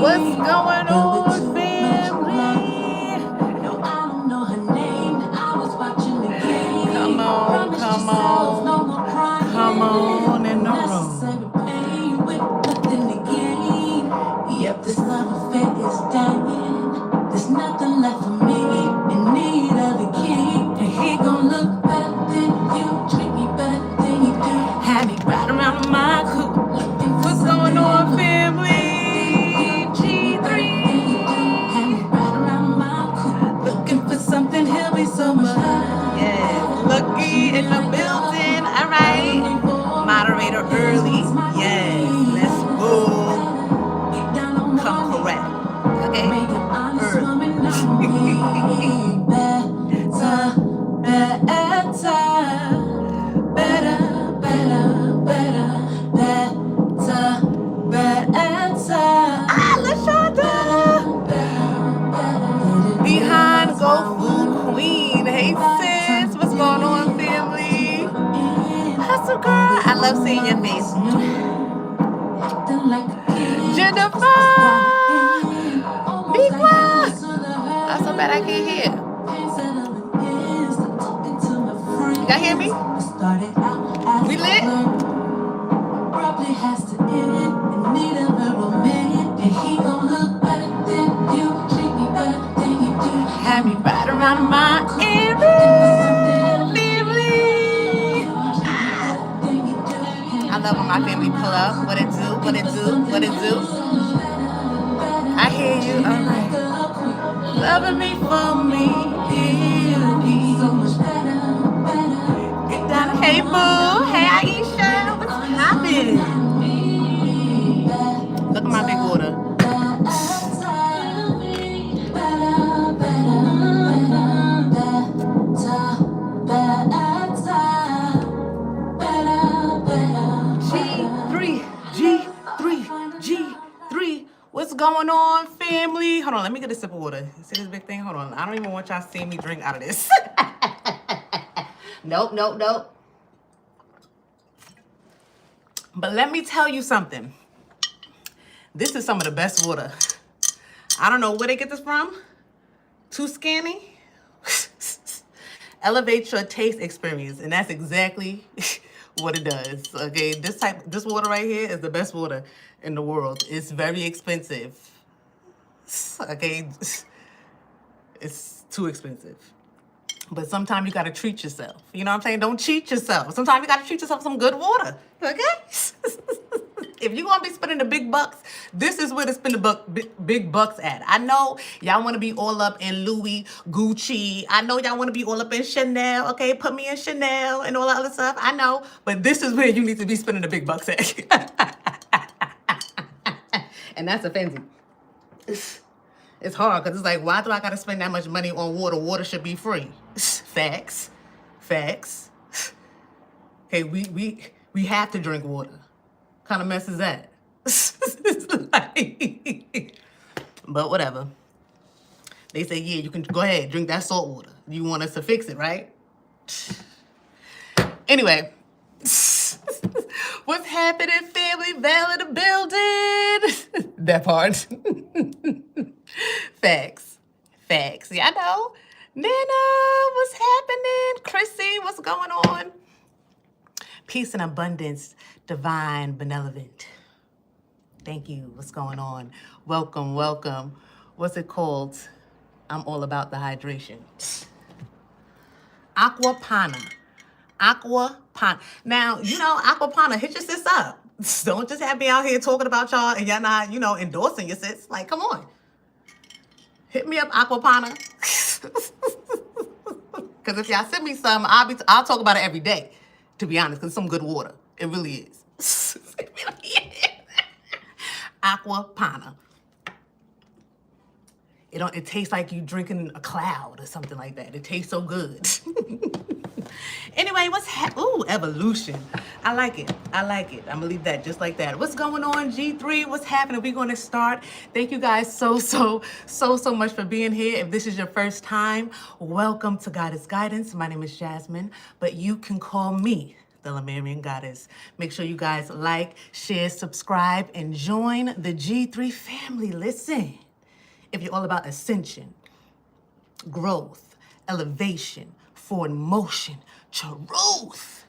What's going on, family? No, I don't know her name. I was watching the game. Come on, come on. Come on in the room. Pain with nothing to gain. Yep, this love affair is dying. There's nothing left for me in need of a king. And he gon' look better than you, treat me better than you do. Have me right around my coop. What's going on, family? Looking for something, he'll be so much better. Yes, Lucky in the building. All right. Moderator early. Yes, let's go. Come correct. Okay? Early. Behind Go Food Queen. Hey sis, what's going on, family? Hustle girl. I love seeing your face. Jennifer! Be quiet! I'm so bad I can't hear. Y'all hear me? We lit? Probably has to end it in need of a romance. And he gon' look better than you, treat me better than you do. Have me right around my area, family. I love when my family pull up. What it do? What it do? What it do? I hear you. All right. Loving me for me. Get down. Hey, boo. Hey, Aisha. What's happening? Look at my big water. G3. What's going on, family? Hold on, let me get a sip of water. You see this big thing? Hold on. I don't even want y'all seeing me drink out of this. Nope. But let me tell you something. This is some of the best water. I don't know where they get this from. Tuscany. Elevate your taste experience, and that's exactly what it does. Okay, this water right here is the best water in the world. It's very expensive. Okay, it's too expensive. But sometimes you gotta treat yourself. You know what I'm saying? Don't cheat yourself. Sometimes you gotta treat yourself some good water. Okay? If you're gonna be spending the big bucks, this is where to spend the big bucks at. I know y'all wanna be all up in Louis, Gucci. I know y'all wanna be all up in Chanel. Okay, put me in Chanel and all that other stuff. I know, but this is where you need to be spending the big bucks at. And that's offensive. It's hard because it's like, why do I gotta spend that much money on water? Water should be free. Facts. Okay, we have to drink water. Kind of mess is that? But whatever. They say, yeah, you can go ahead, drink that salt water. You want us to fix it, right? Anyway. What's happening, family? Val in the building. That part. Facts. Yeah, I know. Nana, what's happening? Chrissy, what's going on? Peace and abundance, divine, benevolent. Thank you. What's going on? Welcome. What's it called? I'm all about the hydration. Aquapana. Now, Aquapana, hit your sis up. Don't just have me out here talking about y'all and y'all not, endorsing your sis. Like, come on. Hit me up, Aquapana. Because if y'all send me some, I'll talk about it every day, to be honest, because it's some good water. It really is. Aquapana. It tastes like you drinking a cloud or something like that. It tastes so good. Anyway, evolution. I like it. I'm gonna leave that just like that. What's going on, G3? What's happening? We're gonna start. Thank you guys so much for being here. If this is your first time, welcome to Guidance. My name is Jasmine, but you can call me Stella Marian Goddess. Make sure you guys like, share, subscribe, and join the G3 family. Listen, if you're all about ascension, growth, elevation, forward motion, truth,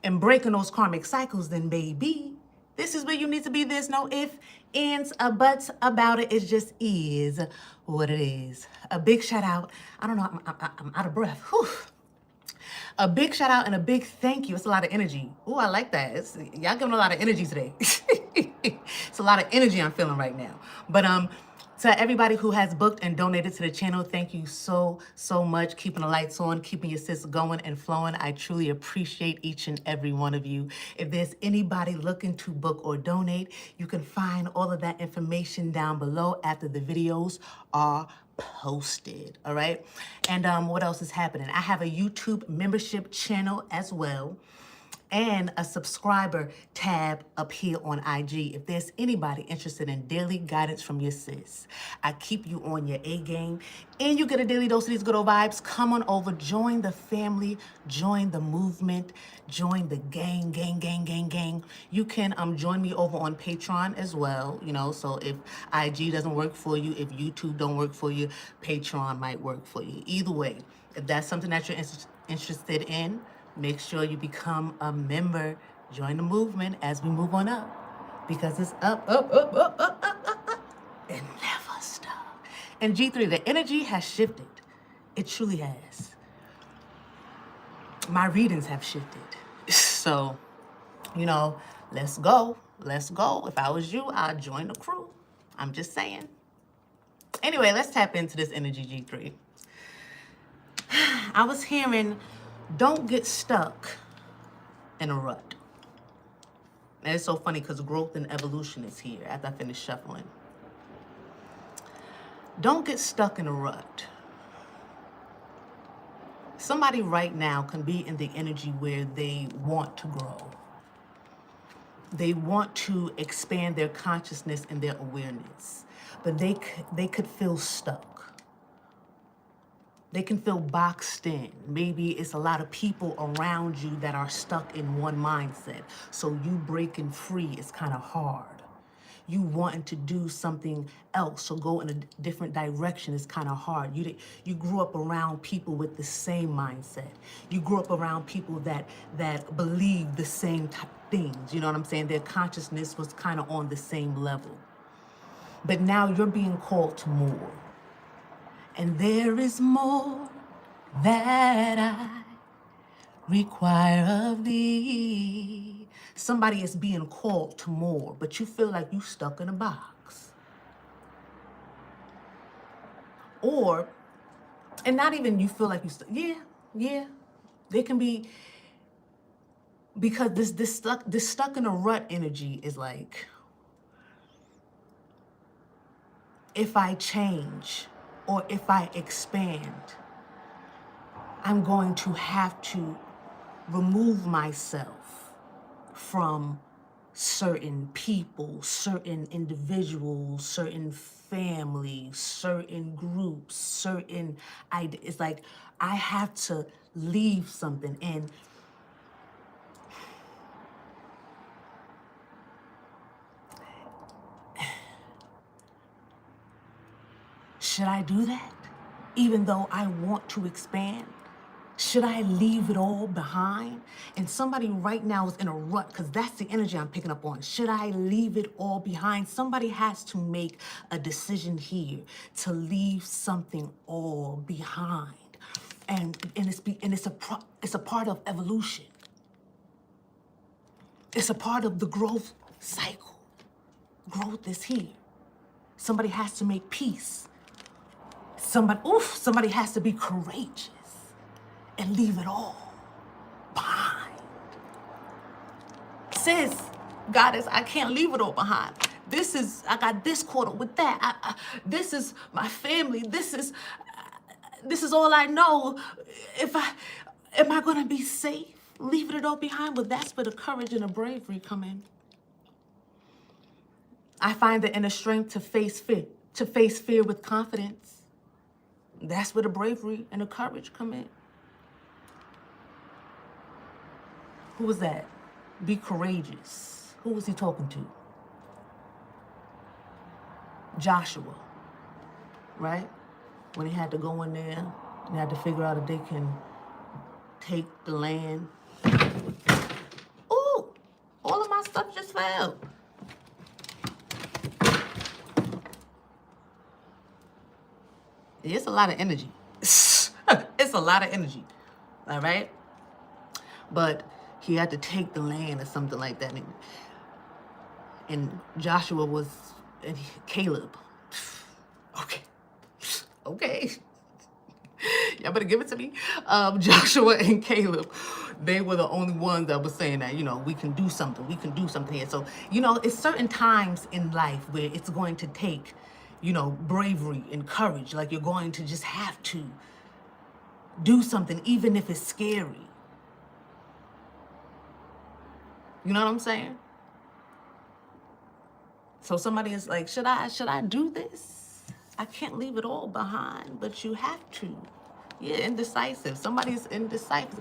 and breaking those karmic cycles, then baby, this is where you need to be. There's no ifs, ands, or buts about it. It just is what it is. A big shout out. I don't know, I'm out of breath. Whew. A big shout out and a big thank you. It's a lot of energy. Ooh, I like that. Y'all giving a lot of energy today. It's a lot of energy I'm feeling right now. But to everybody who has booked and donated to the channel, thank you so much. Keeping the lights on, keeping your sis going and flowing. I truly appreciate each and every one of you. If there's anybody looking to book or donate, you can find all of that information down below after the videos are posted. All right. And what else is happening? I have a YouTube membership channel as well, and a subscriber tab up here on IG. If there's anybody interested in daily guidance from your sis, I keep you on your A game, and you get a daily dose of these good old vibes. Come on over, join the family, join the movement, join the gang. You can join me over on Patreon as well. You know, so if IG doesn't work for you, if YouTube don't work for you, Patreon might work for you. Either way, if that's something that you're interested in, make sure you become a member. Join the movement as we move on up. Because it's up, and never stop. And G3, the energy has shifted. It truly has. My readings have shifted. So, you know, let's go. Let's go. If I was you, I'd join the crew. I'm just saying. Anyway, let's tap into this energy, G3. I was hearing, don't get stuck in a rut. And it's so funny because growth and evolution is here after I finish shuffling. Don't get stuck in a rut. Somebody right now can be in the energy where they want to grow. They want to expand their consciousness and their awareness, but they could feel stuck. They can feel boxed in. Maybe it's a lot of people around you that are stuck in one mindset. So you breaking free is kind of hard. You wanting to do something else or go in a different direction is kind of hard. You grew up around people with the same mindset. You grew up around people that believe the same type of things. You know what I'm saying? Their consciousness was kind of on the same level. But now you're being called to more. And there is more that I require of thee. Somebody is being called to more, but you feel like you stuck in a box. Or, and not even you feel like you stuck. Yeah. They can be, because this stuck in a rut energy is like, if I change, or if I expand, I'm going to have to remove myself from certain people, certain individuals, certain families, certain groups, certain ideas. It's like I have to leave something. And should I do that? Even though I want to expand? Should I leave it all behind? And somebody right now is in a rut, because that's the energy I'm picking up on. Should I leave it all behind? Somebody has to make a decision here to leave something all behind. And it's a part of evolution. It's a part of the growth cycle. Growth is here. Somebody has to make peace. Somebody has to be courageous and leave it all behind. Sis, Goddess, I can't leave it all behind. I got this caught up with that. This is my family. This is all I know. Am I gonna be safe leaving it all behind? Well, that's where the courage and the bravery come in. I find the inner strength to face fear with confidence. That's where the bravery and the courage come in. Who was that? Be courageous. Who was he talking to? Joshua, right? When he had to go in there, they had to figure out if they can take the land. Ooh, all of my stuff just fell. It's a lot of energy. It's a lot of energy, all right? But he had to take the land or something like that. And Joshua was, and Caleb. Okay. Y'all better give it to me. Joshua and Caleb, they were the only ones that were saying that, we can do something. We can do something here. So, it's certain times in life where it's going to take, bravery and courage. Like you're going to just have to do something, even if it's scary. You know what I'm saying? So somebody is like, should I do this? I can't leave it all behind, but you have to. Yeah, indecisive. Somebody's indecisive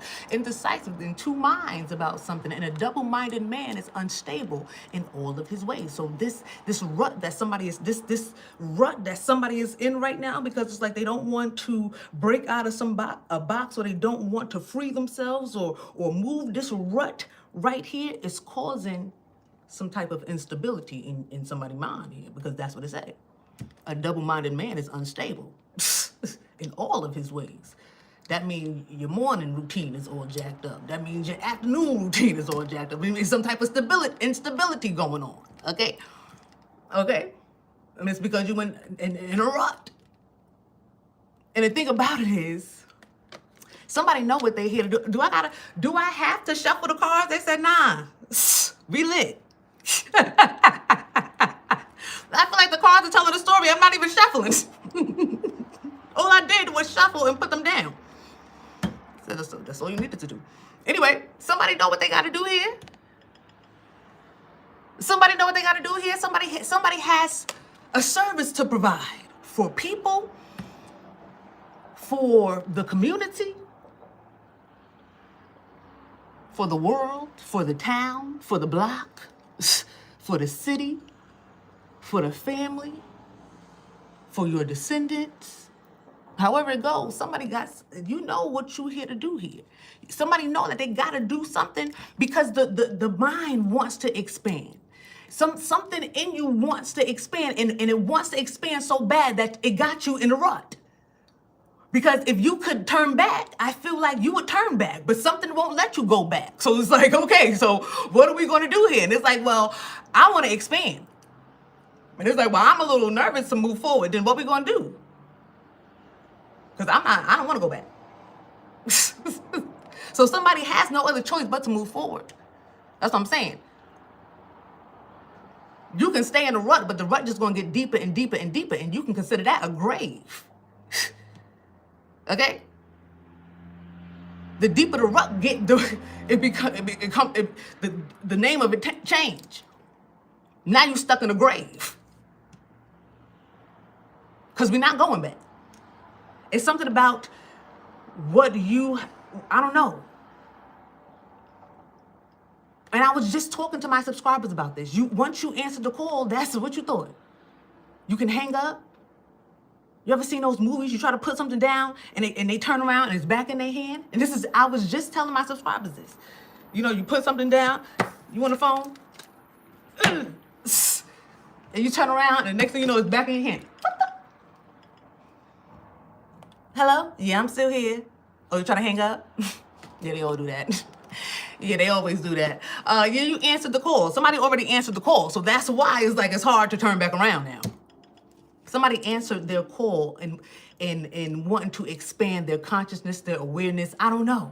in two minds about something. And a double-minded man is unstable in all of his ways. So this rut that somebody is in right now, because it's like they don't want to break out of a box, or they don't want to free themselves or move. This rut right here is causing some type of instability in somebody's mind here, because that's what it said. A double-minded man is unstable in all of his ways. That means your morning routine is all jacked up. That means your afternoon routine is all jacked up. I mean, some type of instability going on. Okay? And it's because you went in a rut. And the thing about it is, somebody know what they here to do. Do I have to shuffle the cards? They said, nah, we lit. I feel like the cards are telling the story. I'm not even shuffling. All I did was shuffle and put them down. So that's all you needed to do. Anyway, somebody know what they got to do here? Somebody know what they got to do here? Somebody has a service to provide for people, for the community, for the world, for the town, for the block, for the city, for the family, for your descendants. However it goes, somebody know what you're here to do here. Somebody know that they got to do something, because the mind wants to expand. Something in you wants to expand, and it wants to expand so bad that it got you in a rut. Because if you could turn back, I feel like you would turn back, but something won't let you go back. So it's like, okay, so what are we going to do here? And it's like, well, I want to expand. And it's like, well, I'm a little nervous to move forward. Then what we going to do? Because I don't want to go back. So somebody has no other choice but to move forward. That's what I'm saying. You can stay in a rut, but the rut just going to get deeper and deeper and deeper, and you can consider that a grave. Okay? The deeper the rut get, the name of it change. Now you stuck in a grave. Because we're not going back. It's something about I don't know. And I was just talking to my subscribers about this. Once you answered the call, that's what you thought. You can hang up. You ever seen those movies? You try to put something down and they turn around and it's back in their hand. And I was just telling my subscribers this. You put something down, you on the phone, and you turn around and the next thing you know, it's back in your hand. Hello? Yeah, I'm still here. Oh, you trying to hang up? Yeah, they all do that. Yeah, they always do that. Yeah, you answered the call. Somebody already answered the call. So that's why it's hard to turn back around now. Somebody answered their call and wanting to expand their consciousness, their awareness. I don't know.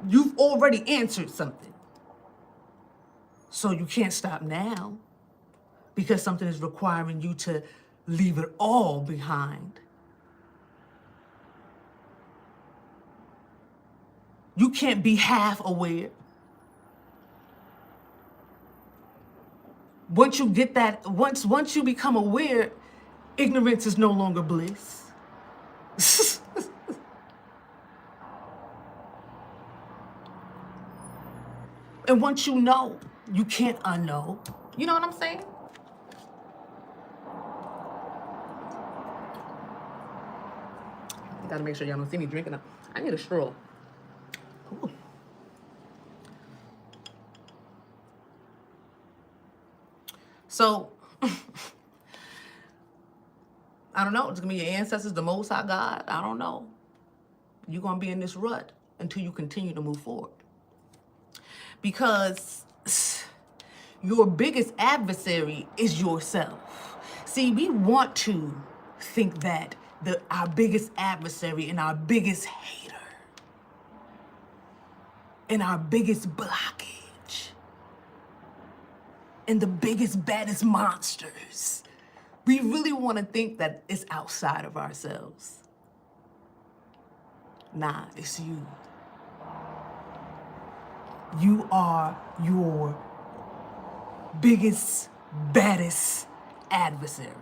You've already answered something. So you can't stop now, because something is requiring you to leave it all behind. You can't be half aware. Once you get that, once you become aware, ignorance is no longer bliss. And once you know, you can't unknow. You know what I'm saying? I gotta make sure y'all don't see me drinking up. I need a straw. Ooh. So, I don't know. It's gonna be your ancestors, the Most High God. I don't know. You're gonna be in this rut until you continue to move forward. Because your biggest adversary is yourself. See, we want to think that our biggest adversary and our biggest hater and our biggest blockage and the biggest, baddest monsters, we really want to think that it's outside of ourselves. Nah, it's you. You are your biggest, baddest adversary.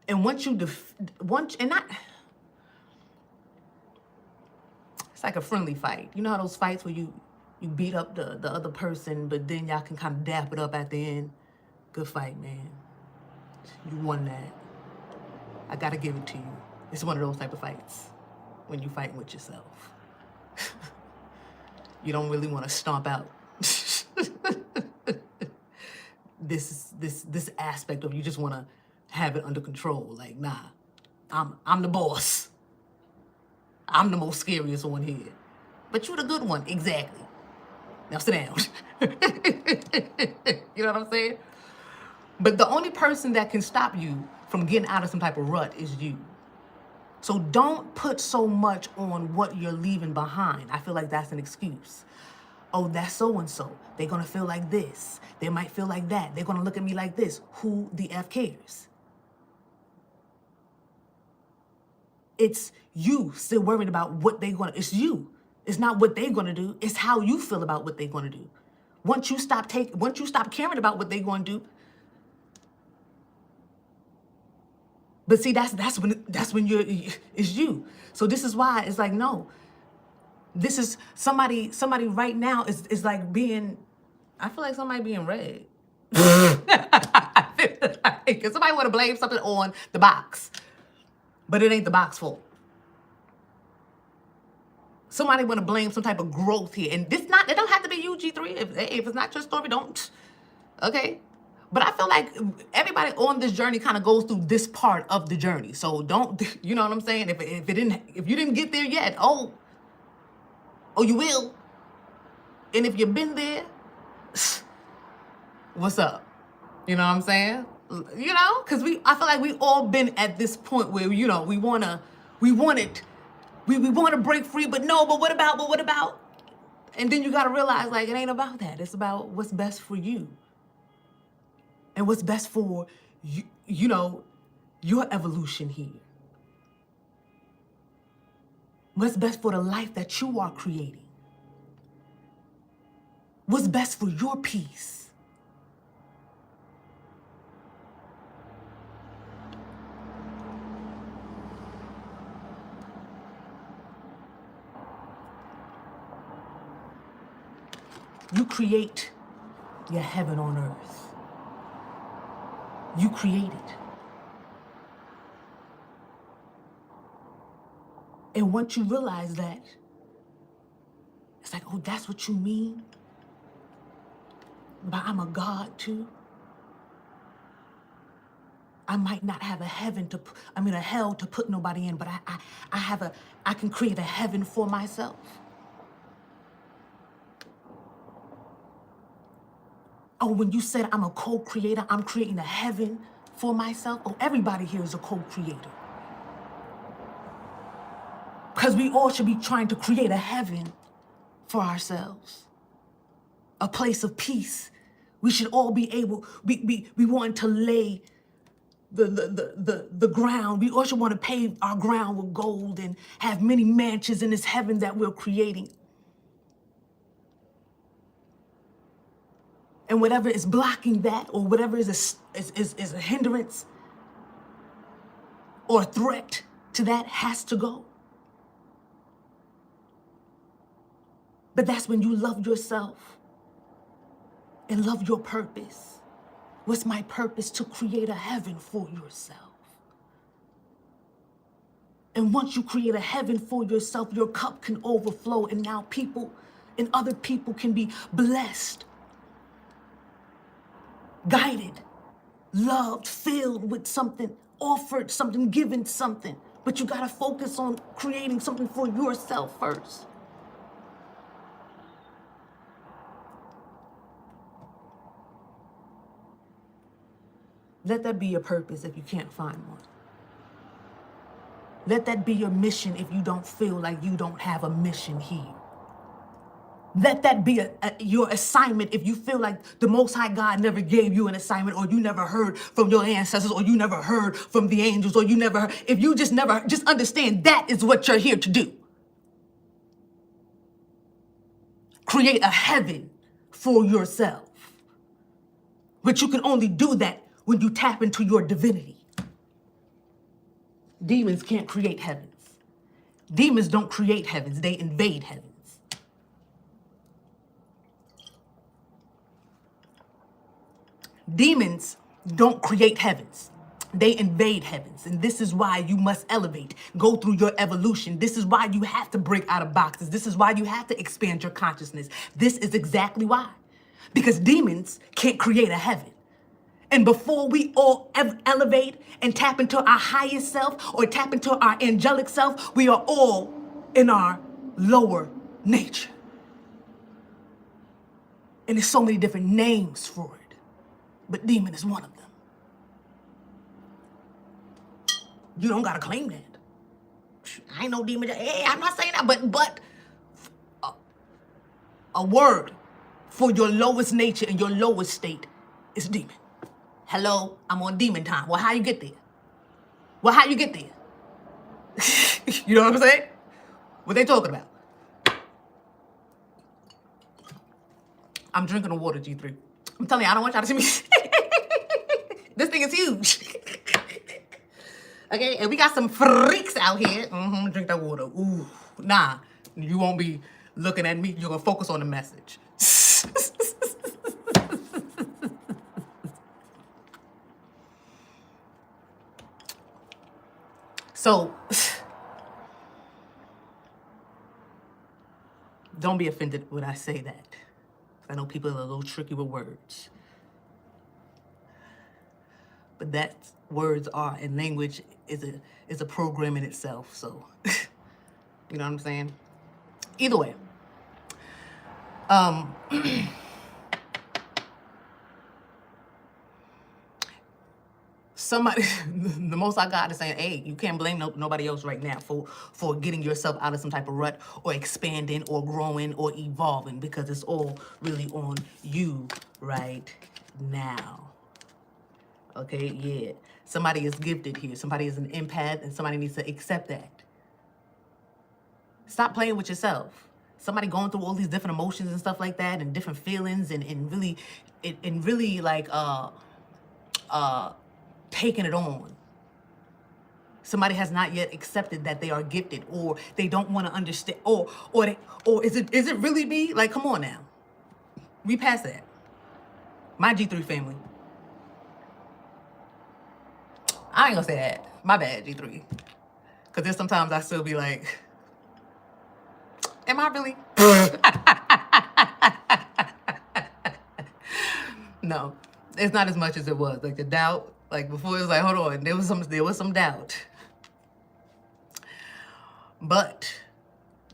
And once you it's like a friendly fight. You know how those fights where you beat up the other person, but then y'all can kind of dap it up at the end? Good fight, man. You won that. I gotta give it to you. It's one of those type of fights when you fighting with yourself. You don't really want to stomp out this aspect of you. Just want to have it under control. Like, nah, I'm the boss. I'm the most scariest one here. But you're the good one, exactly. Now sit down. You know what I'm saying? But the only person that can stop you from getting out of some type of rut is you. So don't put so much on what you're leaving behind. I feel like that's an excuse. Oh, that's so-and-so. They're going to feel like this. They might feel like that. They're going to look at me like this. Who the F cares? It's you still worried about what they're going to... It's you. It's not what they're going to do. It's how you feel about what they're going to do. Once you stop caring about what they're going to do... But see, that's when it's you. So this is why it's like, no. This is somebody right now is like being... I feel like somebody being read. Because somebody want to blame something on the box. But it ain't the box fault. Somebody want to blame some type of growth here. And it don't have to be you, G3. If it's not your story, don't. Okay? But I feel like everybody on this journey kind of goes through this part of the journey. So don't, you know what I'm saying? If you didn't get there yet, oh, you will. And if you've been there, what's up? You know what I'm saying? You know, because I feel like we all been at this point where, you know, we want to break free, but what about? And then you got to realize, like, it ain't about that. It's about what's best for you. And what's best for, you know, your evolution here. What's best for the life that you are creating. What's best for your peace. You create your heaven on earth. You create it. And once you realize that, it's like, oh, that's what you mean? But I'm a God too. I might not have a hell to put nobody in, but I can create a heaven for myself. Oh, when you said I'm a co-creator, I'm creating a heaven for myself. Oh, everybody here is a co-creator. Because we all should be trying to create a heaven for ourselves. A place of peace. We should all be able, we want to lay the ground. We all should want to pave our ground with gold and have many mansions in this heaven that we're creating. And whatever is blocking that, or whatever is a hindrance or a threat to that, has to go. But that's when you love yourself and love your purpose. What's my purpose? To create a heaven for yourself. And once you create a heaven for yourself, your cup can overflow, and now people and other people can be blessed, guided, loved, filled with something, offered something, given something. But you gotta focus on creating something for yourself first. Let that be your purpose if you can't find one. Let that be your mission if you don't feel like you don't have a mission here. Let that be your assignment if you feel like the Most High God never gave you an assignment, or you never heard from your ancestors, or you never heard from the angels, or you never heard. If you just understand that is what you're here to do. Create a heaven for yourself. But you can only do that when you tap into your divinity. Demons can't create heavens. Demons don't create heavens, they invade heavens. Demons don't create heavens. They invade heavens. And this is why you must elevate, go through your evolution. This is why you have to break out of boxes. This is why you have to expand your consciousness. This is exactly why. Because demons can't create a heaven. And before we all elevate and tap into our highest self or tap into our angelic self, we are all in our lower nature. And there's so many different names for it. But demon is one of them. You don't gotta claim that. I ain't no demon. Hey, I'm not saying that, but a word for your lowest nature and your lowest state is demon. Hello, I'm on demon time. Well, how you get there? How you get there? You know what I'm saying? What they talking about? I'm drinking the water, G3. I'm telling you, I don't want y'all to see me. This thing is huge. Okay, and we got some freaks out here. Drink that water. Ooh, nah, you won't be looking at me. You're gonna focus on the message. So, don't be offended when I say that. I know people are a little tricky with words. But that words are, and language is a program in itself. So, you know what I'm saying? Either way. Somebody, the Most I God is saying, hey, you can't blame nobody else right now for getting yourself out of some type of rut or expanding or growing or evolving, because it's all really on you right now. Okay, yeah. Somebody is gifted here. Somebody is an empath, and somebody needs to accept that. Stop playing with yourself. Somebody going through all these different emotions and stuff like that, and different feelings, and really like taking it on. Somebody has not yet accepted that they are gifted, or they don't want to understand, or is it really me? Like, come on now. We past that. My G3 family. I ain't gonna say that. My bad, G3. Because there's sometimes I still be like, am I really? No, it's not as much as it was. Like the doubt, like before it was like, hold on, there was some doubt. But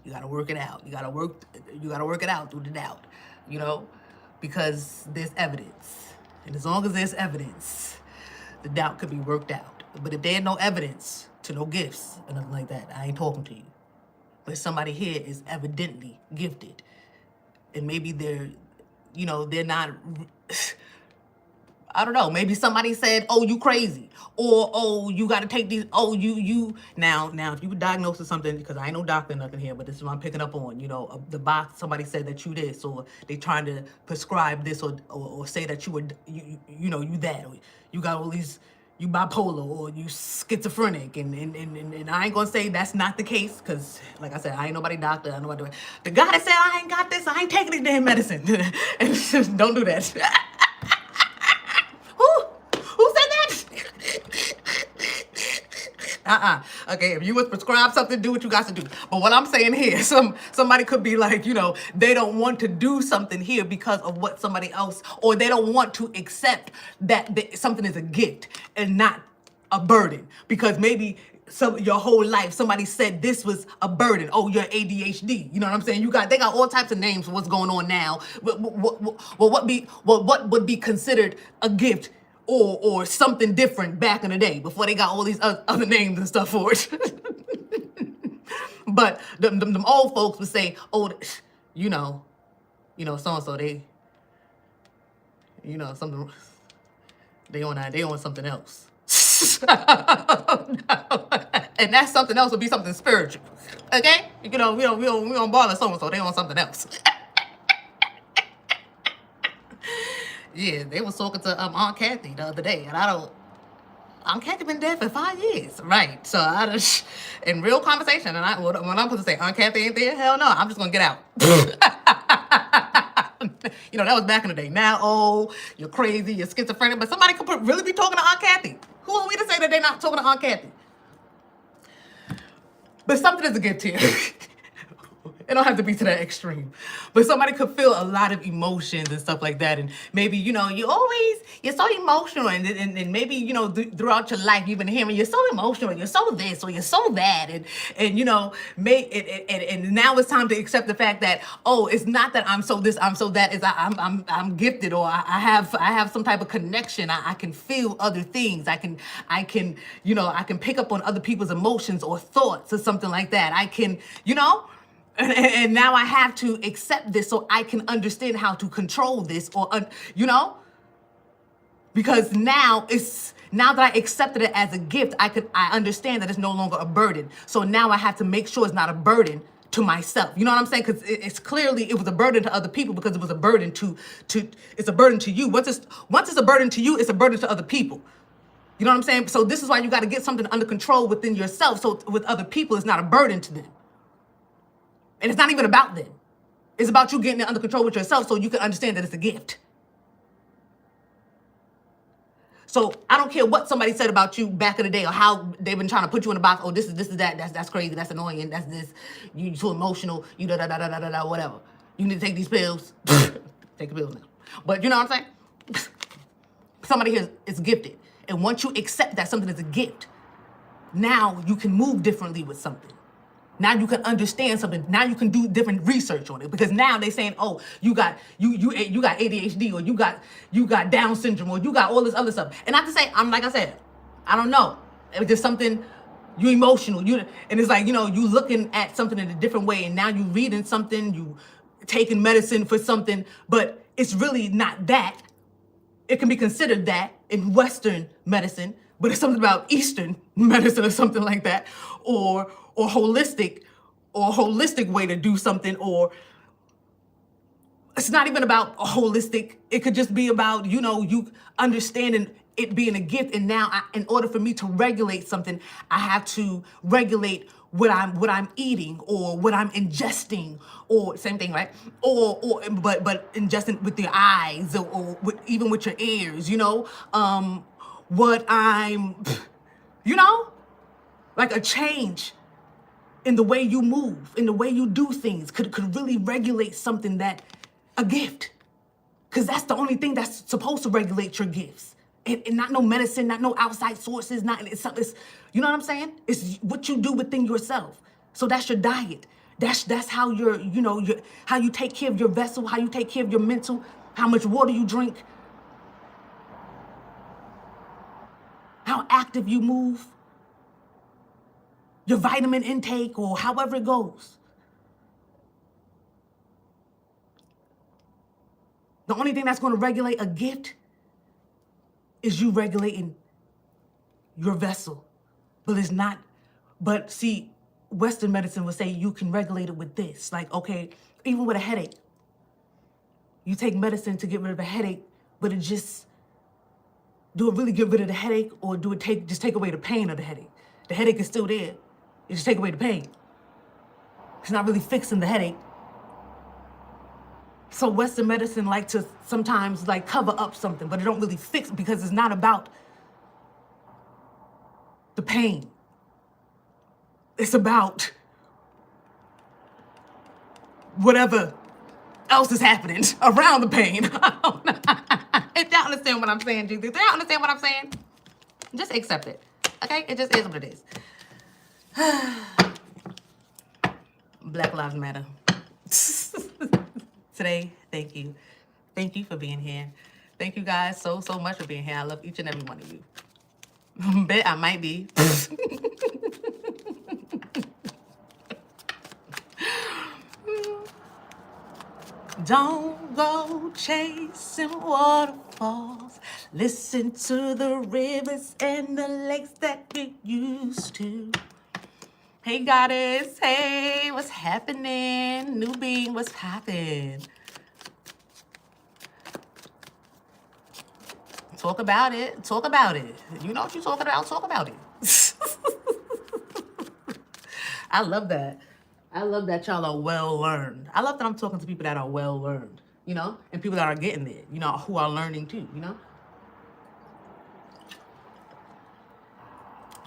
you gotta work it out. You gotta work it out through the doubt, you know, because there's evidence. And as long as there's evidence, the doubt could be worked out. But if there's no evidence to no gifts or nothing like that, I ain't talking to you. But somebody here is evidently gifted. And maybe they're not, I don't know. Maybe somebody said, oh, you crazy. Or, oh, you got to take these, oh, you. Now, if you were diagnosed with something, because I ain't no doctor or nothing here, but this is what I'm picking up on, the box, somebody said that you this, or they trying to prescribe this, or say that you were, you that, or you got all these, you bipolar or you schizophrenic, and I ain't gonna say that's not the case, because like I said, I ain't nobody doctor, I ain't nobody. The guy that said I ain't got this, I ain't taking any damn medicine. And just don't do that. Who said that? Okay, if you was prescribed something, do what you got to do. But what I'm saying here, somebody could be like, they don't want to do something here because of what somebody else, or they don't want to accept that something is a gift and not a burden, because maybe your whole life somebody said this was a burden. Oh, you're ADHD. You know what I'm saying? They got all types of names for what's going on now. What would be considered a gift or something different back in the day before they got all these other names and stuff for it. But them old folks would say, oh, so and so, they, something, they on something else. And that something else would be something spiritual. Okay? We don't bother so and so, they on something else. Yeah, they was talking to Aunt Kathy the other day, and Aunt Kathy been dead for 5 years, right? So I just, in real conversation, and when I'm supposed to say Aunt Kathy ain't there, hell no, I'm just gonna get out. That was back in the day. Now, oh, you're crazy, you're schizophrenic, but somebody could really be talking to Aunt Kathy. Who are we to say that they're not talking to Aunt Kathy? But something is a gift here. It don't have to be to that extreme. But somebody could feel a lot of emotions and stuff like that. And maybe, you're so emotional. And maybe, throughout your life, you've been hearing, you're so emotional, you're so this, or you're so that. And now it's time to accept the fact that, oh, it's not that I'm so this, I'm so that, I'm gifted, or I have some type of connection. I can feel other things. I can pick up on other people's emotions or thoughts or something like that. I can, And now I have to accept this so I can understand how to control this, or, because now that I accepted it as a gift, I understand that it's no longer a burden. So now I have to make sure it's not a burden to myself. You know what I'm saying? Because it was a burden to other people, because it was a burden it's a burden to you. Once it's a burden to you, it's a burden to other people. You know what I'm saying? So this is why you got to get something under control within yourself. So with other people, it's not a burden to them. And it's not even about them. It's about you getting it under control with yourself so you can understand that it's a gift. So I don't care what somebody said about you back in the day, or how they've been trying to put you in a box. Oh, this is that. That's crazy. That's annoying. That's this. You too emotional. You whatever. You need to take these pills. Take the pills now. But you know what I'm saying? Somebody here is gifted. And once you accept that something is a gift, now you can move differently with something. Now you can understand something. Now you can do different research on it, because now they're saying, oh, you got ADHD, or you got Down syndrome, or you got all this other stuff. And not to say, like I said, I don't know. It's just something, you're emotional. And it's like, you looking at something in a different way, and now you reading something, you taking medicine for something, but it's really not that. It can be considered that in Western medicine, but it's something about Eastern medicine or something like that, or holistic way to do something, or it's not even about a holistic. It could just be about, you understanding it being a gift. And now in order for me to regulate something, I have to regulate what I'm eating, or what I'm ingesting, or same thing, right? But ingesting with your eyes, or even with your ears, what I'm, like a change in the way you move, in the way you do things, could really regulate something that, a gift. Because that's the only thing that's supposed to regulate your gifts. And not no medicine, not no outside sources, it's you know what I'm saying? It's what you do within yourself. So that's your diet. That's how how you take care of your vessel, how you take care of your mental, how much water you drink, how active you move, your vitamin intake, or however it goes. The only thing that's going to regulate a gift is you regulating your vessel. But see, Western medicine would say you can regulate it with this. Like, okay, even with a headache, you take medicine to get rid of a headache, but it just Do it really get rid of the headache, or do it just take away the pain of the headache? The headache is still there. You just take away the pain. It's not really fixing the headache. So Western medicine like to sometimes like cover up something, but it don't really fix, because it's not about the pain. It's about whatever else is happening around the pain. If y'all understand what I'm saying, Jesus, if y'all understand what I'm saying, just accept it. Okay? It just is what it is. Black Lives Matter. Today, thank you. Thank you for being here. Thank you guys so much for being here. I love each and every one of you. Bet I might be. Don't go chasing waterfalls. Listen to the rivers and the lakes that you used to. Hey, Goddess. Hey, what's happening? New being, what's happening? Talk about it. Talk about it. You know what you're talking about? Talk about it. I love that. I love that y'all are well learned. I love that I'm talking to people that are well learned, you know, and people that are getting there, you know, who are learning too, you know.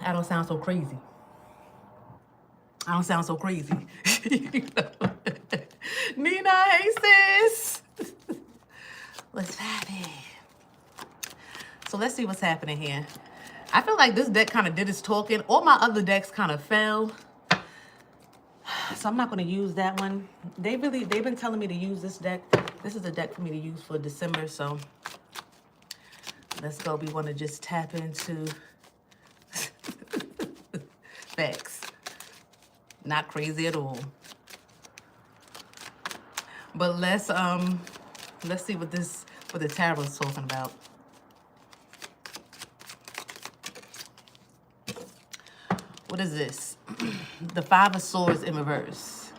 I don't sound so crazy. I don't sound so crazy. You know? Nina, hey sis. What's happening? So let's see what's happening here. I feel like this deck kind of did its talking. All my other decks kind of fell. So I'm not going to use that one. They've been telling me to use this deck. This is a deck for me to use for December. So let's go. We want to just tap into facts. Not crazy at all. But let's see what the tarot is talking about. What is this? The Five of Swords in reverse.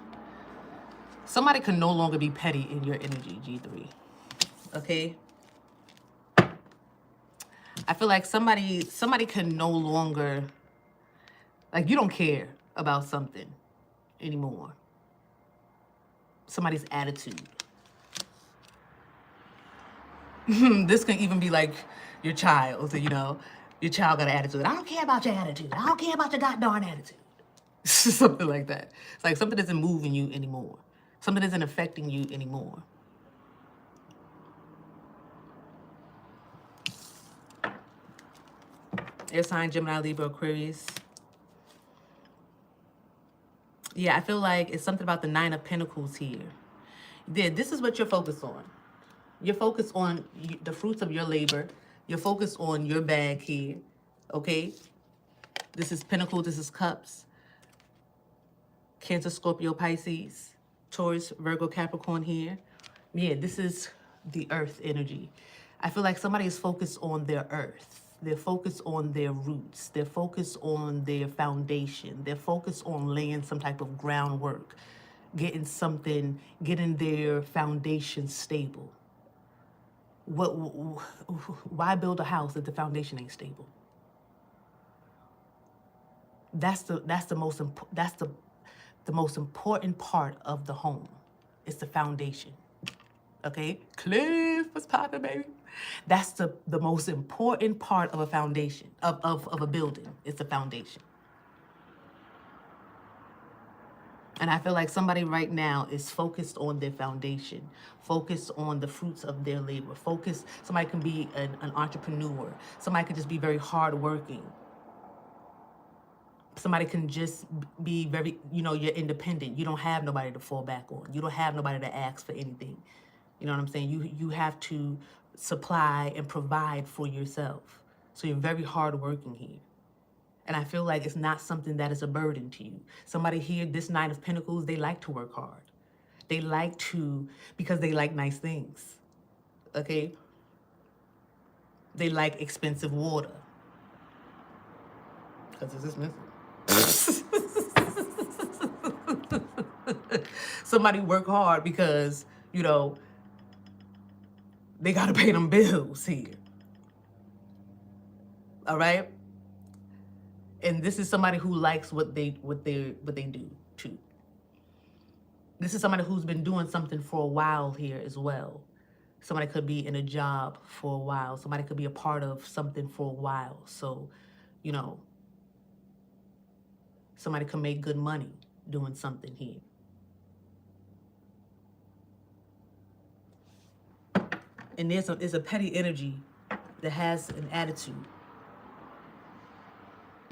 Somebody can no longer be petty in your energy, G3. Okay? I feel like somebody can no longer, like, you don't care about something anymore. Somebody's attitude. This can even be like your child, you know. Your child got an attitude. I don't care about your attitude. I don't care about your goddamn attitude. Something like that. It's like something isn't moving you anymore. Something isn't affecting you anymore. Air sign, Gemini, Libra, Aquarius. Yeah, I feel like it's something about the Nine of Pentacles here. Yeah, this is what you're focused on. You're focused on the fruits of your labor. You're focused on your bag here, okay? This is Pentacles, this is Cups. Cancer, Scorpio, Pisces, Taurus, Virgo, Capricorn here. Yeah, this is the earth energy. I feel like somebody is focused on their earth. They're focused on their roots. They're focused on their foundation. They're focused on laying some type of groundwork, getting their foundation stable. Why build a house if the foundation ain't stable? That's the most important part of the home. It's the foundation. Okay? Cliff, what's poppin', baby? That's the most important part of a foundation, of a building. It's the foundation. And I feel like somebody right now is focused on their foundation, focused on the fruits of their labor. Somebody can be an entrepreneur. Somebody can just be very hardworking. Somebody can just be very, you're independent. You don't have nobody to fall back on. You don't have nobody to ask for anything. You know what I'm saying? You have to supply and provide for yourself. So you're very hardworking here. And I feel like it's not something that is a burden to you. Somebody here, this Nine of Pentacles, they like to work hard. They like to, because they like nice things, okay? They like expensive water. Because it's expensive. Somebody work hard because, they got to pay them bills here. All right. And this is somebody who likes what they do too. This is somebody who's been doing something for a while here as well. Somebody could be in a job for a while. Somebody could be a part of something for a while. So, you know, somebody could make good money doing something here. And there's a petty energy that has an attitude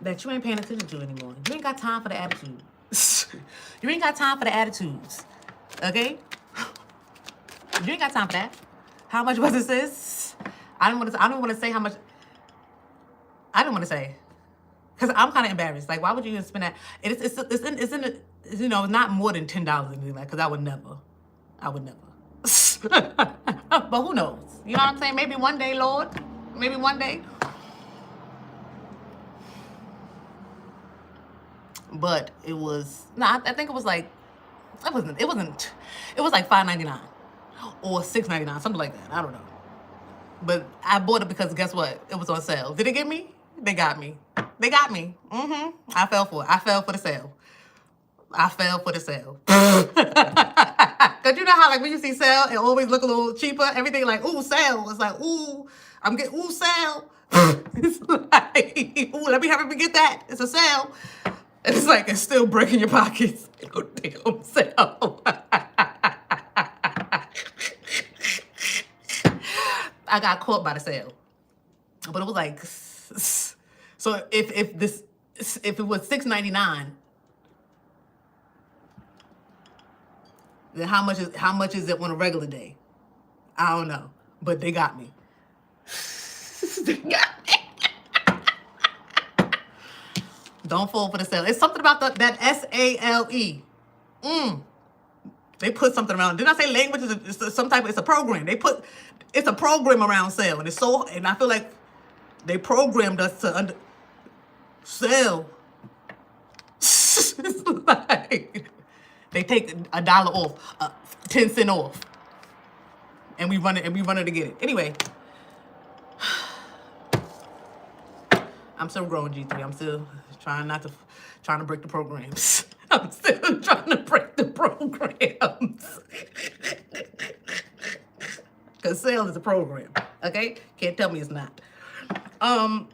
that you ain't paying attention to anymore. You ain't got time for the attitude. You ain't got time for the attitudes. Okay? You ain't got time for that. How much was it, sis? I don't want to say how much. I don't want to say, because I'm kind of embarrassed. Like, why would you even spend that? It's in it, you know, not more than $10 anything. Like, because I would never. But who knows? You know what I'm saying? Maybe one day, Lord. Maybe one day. But it was, I think it was like, it was like $5.99 or $6.99, something like that. I don't know. But I bought it because guess what? It was on sale. Did it get me? They got me. They got me. I fell for it. I fell for the sale. Cause you know how like when you see sale, it always look a little cheaper. Everything like, ooh, sale. It's like, ooh, I'm getting, ooh, sale. It's like, ooh, let me hurry up and get that. It's a sale. And it's like, it's still breaking your pockets. Oh, damn sale. I got caught by the sale. But it was like, so if it was $6.99, then how much is it on a regular day? I don't know. But they got me. They got me. Don't fall for the sale. It's something about that SALE. They put something around. Didn't I say language is some type? It's a program. It's a program around sale, and I feel like they programmed us to sell. It's like they take $1 off, 10 cents off, and we run it to get it. Anyway, I'm still growing, G3. I'm still trying to break the programs. I'm still trying to break the programs. Because sale is a program, okay? Can't tell me it's not. I'm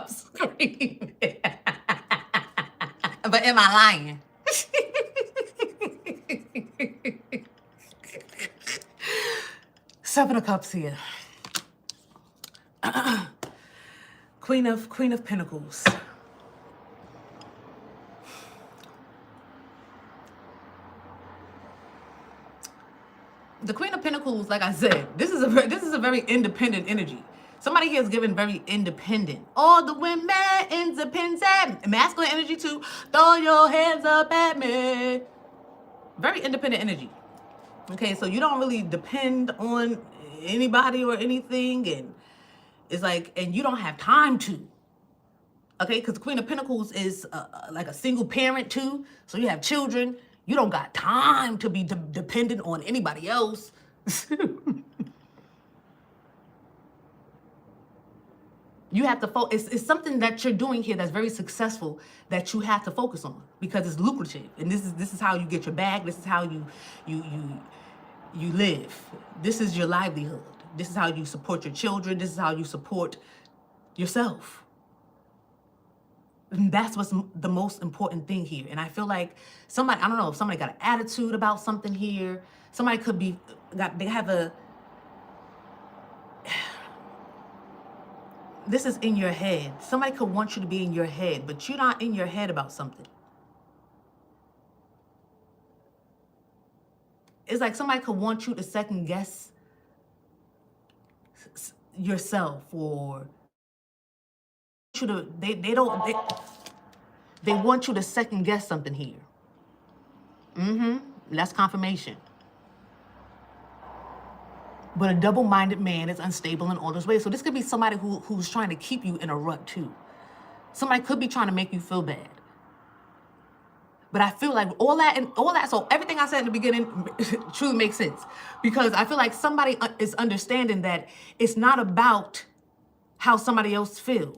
screaming. But am I lying? Seven of Cups here. Queen of Pentacles. The Queen of Pentacles, like I said, this is a very independent energy. Somebody here is given very independent. All the women independent. Masculine energy too. Throw your hands up at me. Very independent energy. Okay, so you don't really depend on anybody or anything, and it's like, and you don't have time to. Okay, because the Queen of Pentacles is like a single parent too. So you have children. You don't got time to be dependent on anybody else. You have to focus. It's something that you're doing here that's very successful that you have to focus on because it's lucrative, and this is how you get your bag. This is how you live. This is your livelihood. This is how you support your children. This is how you support yourself. And that's what's the most important thing here. And I feel like somebody, I don't know if somebody got an attitude about something here. Somebody could be, they have a, this is in your head. Somebody could want you to be in your head, but you're not in your head about something. It's like somebody could want you to second guess yourself, or you to, they want you to second guess something here. That's confirmation. But a double-minded man is unstable in all his ways. So this could be somebody who's trying to keep you in a rut too. Somebody could be trying to make you feel bad. But I feel like all that, so everything I said in the beginning truly makes sense. Because I feel like somebody is understanding that it's not about how somebody else feels.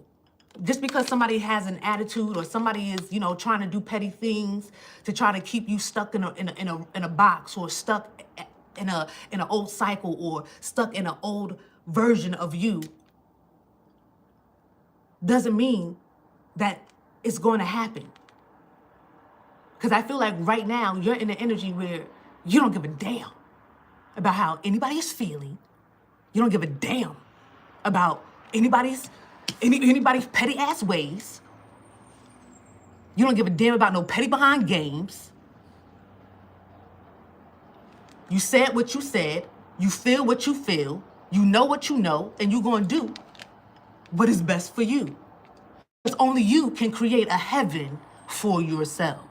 Just because somebody has an attitude or somebody is, trying to do petty things to try to keep you stuck in a box, or stuck in an old cycle, or stuck in an old version of you, doesn't mean that it's going to happen. Because I feel like right now you're in an energy where you don't give a damn about how anybody is feeling. You don't give a damn about anybody's petty ass ways. You don't give a damn about no petty behind games. You said what you said. You feel what you feel. You know what you know, and you're going to do what is best for you. Because only you can create a heaven for yourself.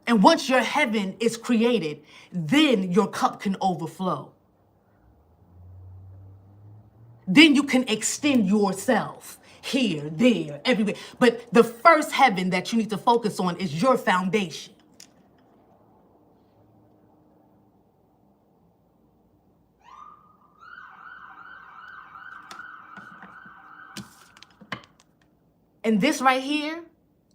And once your heaven is created, then your cup can overflow. Then you can extend yourself here, there, everywhere. But the first heaven that you need to focus on is your foundation. And this right here,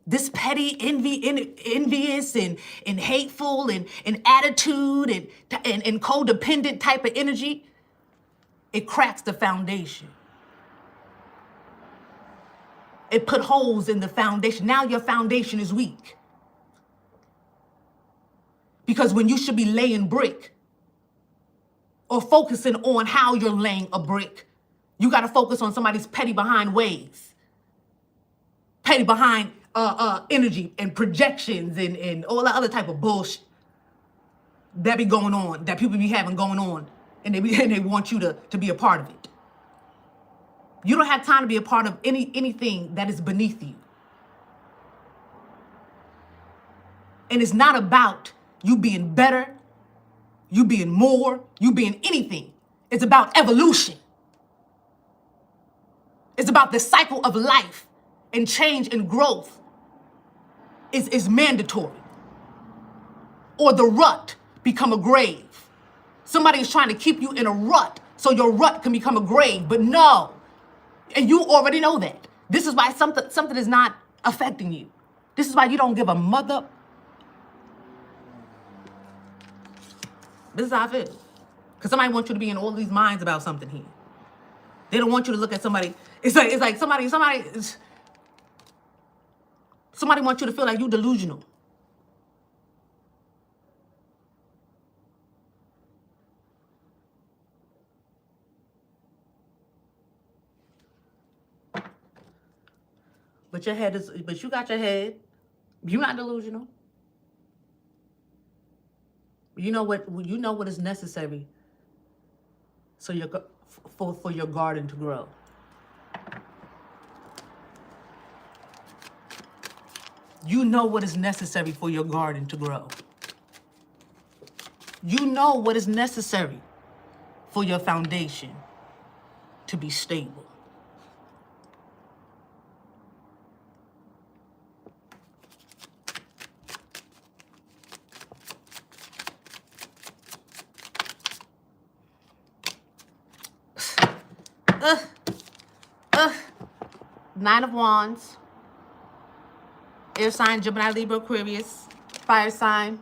this petty, envious and hateful and attitude and codependent type of energy, it cracks the foundation. It put holes in the foundation. Now your foundation is weak. Because when you should be laying brick or focusing on how you're laying a brick, you got to focus on somebody's petty behind ways. Petty behind energy and projections and all that other type of bullshit that be going on, that people be having going on, and they want you to be a part of it. You don't have time to be a part of anything that is beneath you. And it's not about you being better, you being more, you being anything. It's about evolution. It's about the cycle of life, and change and growth is mandatory. Or the rut become a grave. Somebody is trying to keep you in a rut so your rut can become a grave, but no. And you already know that. This is why something is not affecting you. This is why you don't give a mother. This is how I feel. Because somebody wants you to be in all these minds about something here. They don't want you to look at somebody. It's like somebody wants you to feel like you're delusional. But you got your head. You're not delusional. You know what is necessary so for your garden to grow. You know what is necessary for your garden to grow. You know what is necessary for your foundation to be stable. Nine of Wands. Air sign, Gemini, Libra, Aquarius. Fire sign.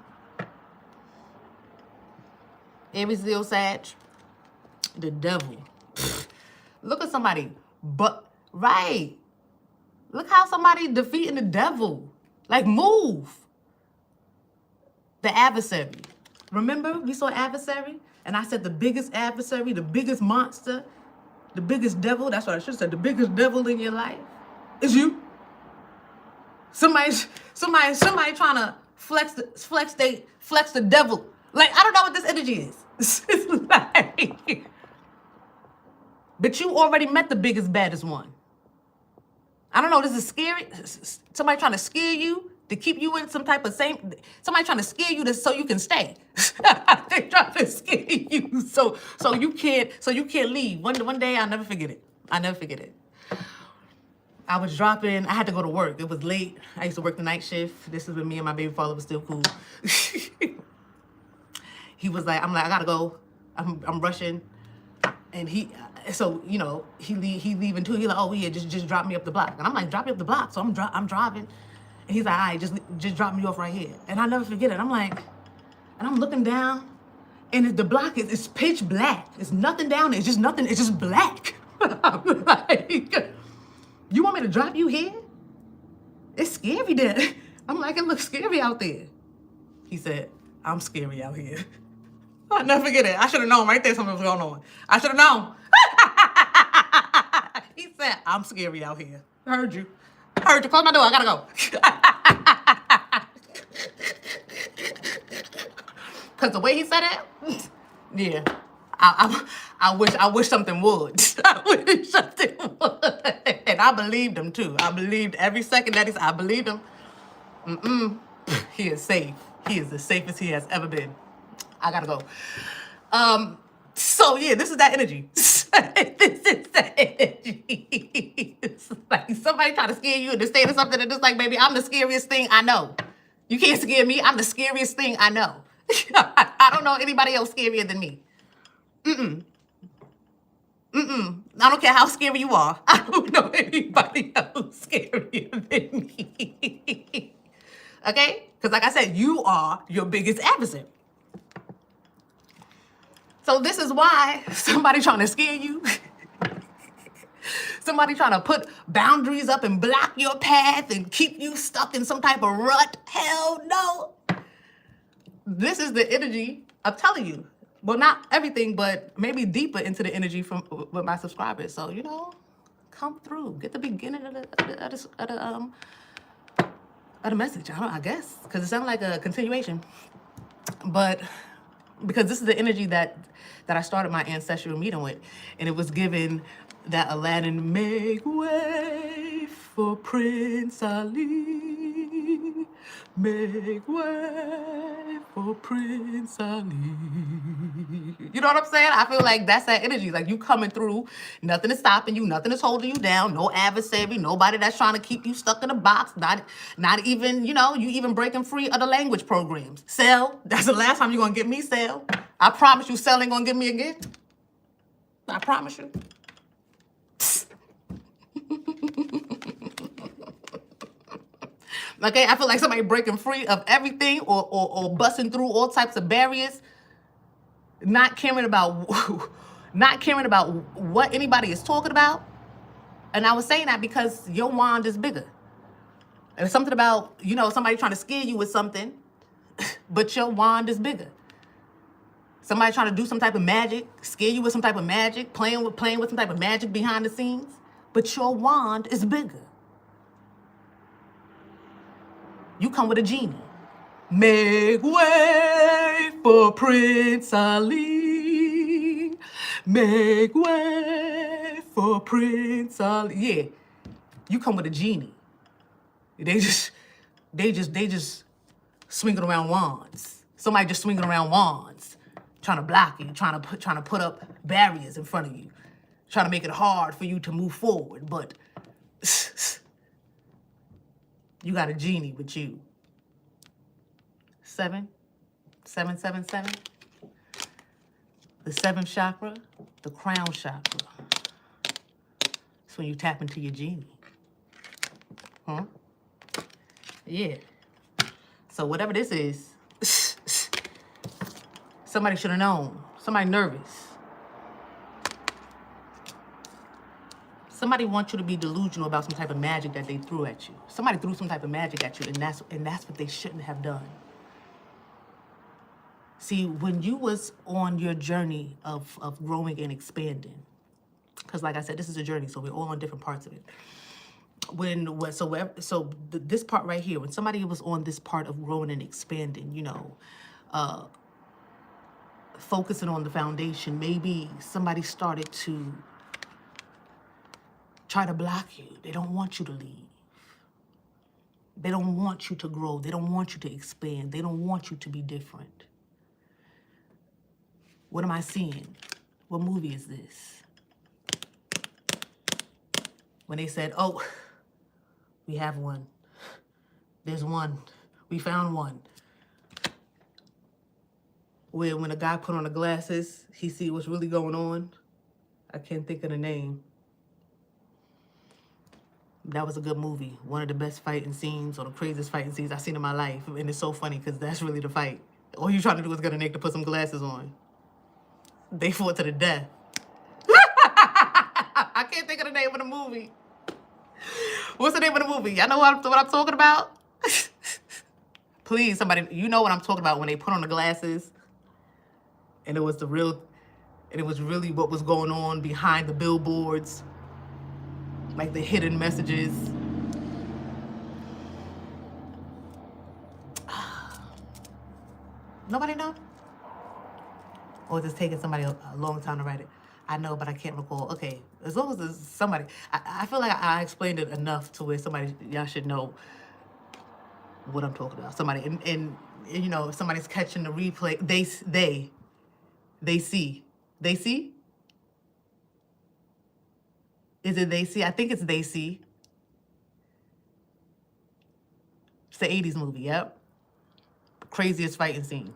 Aries, Leo, Sag. The devil. Look at somebody. Right. Look how somebody defeating the devil. Like, move. The adversary. Remember, we saw adversary? And I said the biggest adversary, the biggest monster, the biggest devil, that's what I should have said, the biggest devil in your life is you. Somebody trying to flex the devil. Like, I don't know what this energy is. It's like, but you already met the biggest, baddest one. I don't know, this is scary. Somebody trying to scare you to keep you in some type of somebody trying to scare you so you can stay. They're trying to scare you so you can't leave. One day I'll never forget it. I was dropping. I had to go to work. It was late. I used to work the night shift. This is when me and my baby father was still cool. He was like, I'm like, I gotta go. I'm rushing. And so you know, he leaving too. He like, oh yeah, just drop me up the block. And I'm like, drop me up the block. So I'm driving. And he's like, all right, just drop me off right here. And I never forget it. I'm like, and I'm looking down, and the block is pitch black. It's nothing down there. It's just nothing. It's just black. I'm like, you want me to drop you here? It's scary there. I'm like, it looks scary out there. He said, I'm scary out here. I'll never forget it. I should have known right there something was going on. I should have known. He said, I'm scary out here. I heard you. Close my door. I gotta go. Because the way he said it, yeah. I wish something would. I wish something would. And I believed him too. I believed every second that he said, I believed him. He is safe. He is the safest he has ever been. I gotta go. So yeah, this is that energy. This is that energy. It's like somebody trying to scare you into saying something and it's like, baby, I'm the scariest thing I know. You can't scare me. I'm the scariest thing I know. I don't know anybody else scarier than me. I don't care how scary you are. I don't know anybody else scarier than me. Okay? Because like I said, you are your biggest adversary. So this is why somebody trying to scare you, somebody trying to put boundaries up and block your path and keep you stuck in some type of rut. Hell no. This is the energy, I'm telling you. Well, not everything, but maybe deeper into the energy with my subscribers. So, you know, come through. Get the beginning of the message, I guess. Because it sounds like a continuation. But because this is the energy that I started my ancestral meeting with. And it was given that Aladdin, make way for Prince Ali. Make way for Prince Ali. You know what I'm saying? I feel like that's that energy. Like you coming through, nothing is stopping you, nothing is holding you down, no adversary, nobody that's trying to keep you stuck in a box, not even, you know, you even breaking free of the language programs. Zelle, that's the last time you're gonna get me, Zelle. I promise you, Zelle ain't gonna get me again. I promise you. Okay, I feel like somebody breaking free of everything or busting through all types of barriers, not caring about what anybody is talking about. And I was saying that because your wand is bigger. There's something about, you know, somebody trying to scare you with something, but your wand is bigger. Somebody trying to do some type of magic, scare you with some type of magic, playing with some type of magic behind the scenes, but your wand is bigger. You come with a genie. Make way for Prince Ali. Make way for Prince Ali. Yeah, you come with a genie. They just swinging around wands. Somebody just swinging around wands, trying to block you, trying to put up barriers in front of you, trying to make it hard for you to move forward. But you got a genie with you. 777. The seventh chakra, the crown chakra. That's when you tap into your genie. Huh? Yeah. So whatever this is, somebody should have known. Somebody nervous. Somebody wants you to be delusional about some type of magic that they threw at you. Somebody threw some type of magic at you, and that's what they shouldn't have done. See, when you was on your journey of growing and expanding, because like I said, this is a journey, so we're all on different parts of it. This part right here, when somebody was on this part of growing and expanding, you know, focusing on the foundation, maybe somebody started to try to block you. They don't want you to leave. They don't want you to grow. They don't want you to expand. They don't want you to be different. What am I seeing? What movie is this? When they said, oh, We have one. There's one. We found one. Where when a guy put on the glasses, he see what's really going on. I can't think of the name. That was a good movie. One of the best fighting scenes or the craziest fighting scenes I've seen in my life. And it's so funny because that's really the fight. All you trying to do is get a nigga to put some glasses on. They fought to the death. I can't think of the name of the movie. What's the name of the movie? Y'all know what I'm talking about? Please, somebody, you know what I'm talking about when they put on the glasses and it was really what was going on behind the billboards, like the hidden messages. Nobody know? Or is this taking somebody a long time to write it? I know, but I can't recall. Okay, as long as there's somebody, I feel like I explained it enough to where y'all should know what I'm talking about. Somebody, and you know, if somebody's catching the replay, they see. They see? Is it they see? I think it's they see. It's the 80s movie, yep. Craziest fighting scene.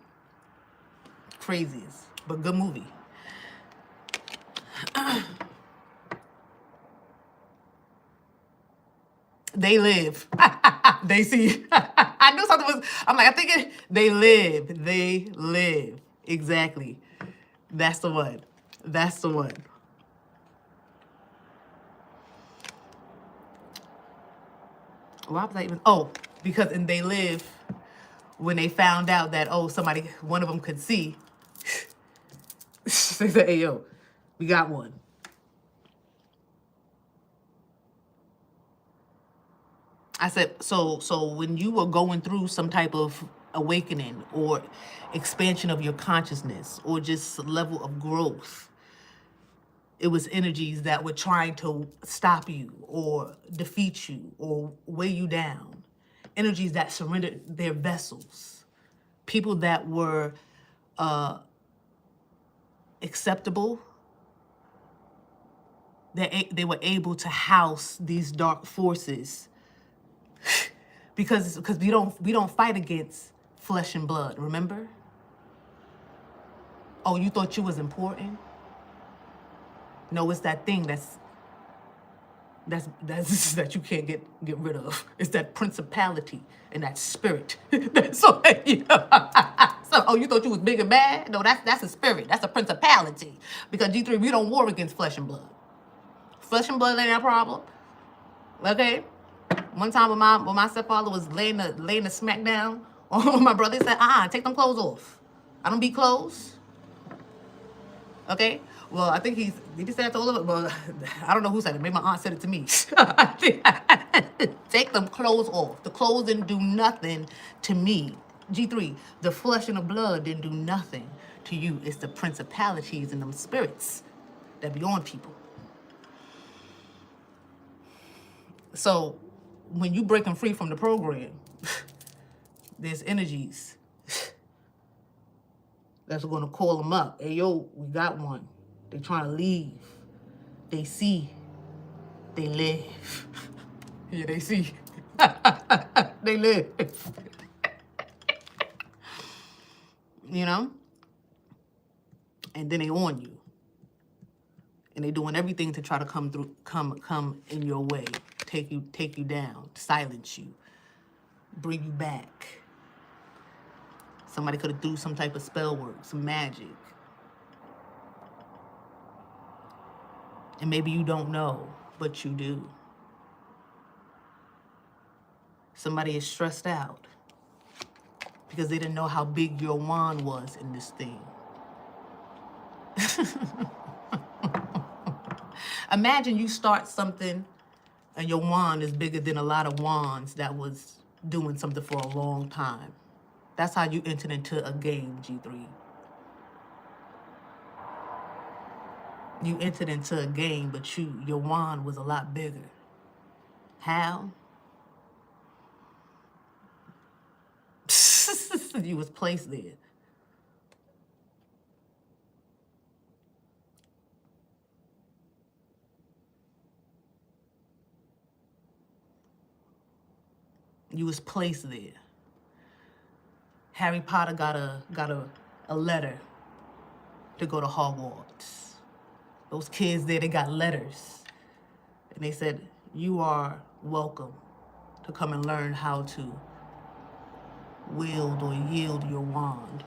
Craziest, but good movie. They live. They see. I knew something was, I'm like, I think they live. They live. Exactly. That's the one. That's the one. Why was I even, oh, because in They Live, when they found out that, oh, one of them could see, they said, hey, yo, we got one. I said, so when you were going through some type of awakening or expansion of your consciousness or just level of growth, it was energies that were trying to stop you or defeat you or weigh you down. Energies that surrendered their vessels. People that were acceptable. They were able to house these dark forces because we don't fight against flesh and blood, remember? Oh, you thought you was important? No, it's that thing that you can't get rid of. It's that principality and that spirit. So, oh, you thought you was big and bad? No, that's a spirit. That's a principality. Because G3, we don't war against flesh and blood. Flesh and blood ain't our problem. Okay? One time when my stepfather was laying the smack down on my brother, he said, take them clothes off. I don't beat clothes. Okay? Well, I think did he say that to all of it? Well, I don't know who said it. Maybe my aunt said it to me. Take them clothes off. The clothes didn't do nothing to me. G3, the flesh and the blood didn't do nothing to you. It's the principalities and them spirits that be on people. So when you breaking free from the program, there's energies that's going to call them up. Hey, yo, we got one. They trying to leave. They see. They live. Yeah, they see. They live. You know? And then they on you. And they doing everything to try to come in your way. Take you down. Silence you. Bring you back. Somebody could have do some type of spell work, some magic. And maybe you don't know, but you do. Somebody is stressed out because they didn't know how big your wand was in this thing. Imagine you start something and your wand is bigger than a lot of wands that was doing something for a long time. That's how you entered into a game, G3. You entered into a game, but your wand was a lot bigger. How? You was placed there. You was placed there. Harry Potter got a letter to go to Hogwarts. Those kids there, they got letters. And they said, you are welcome to come and learn how to wield or yield your wand.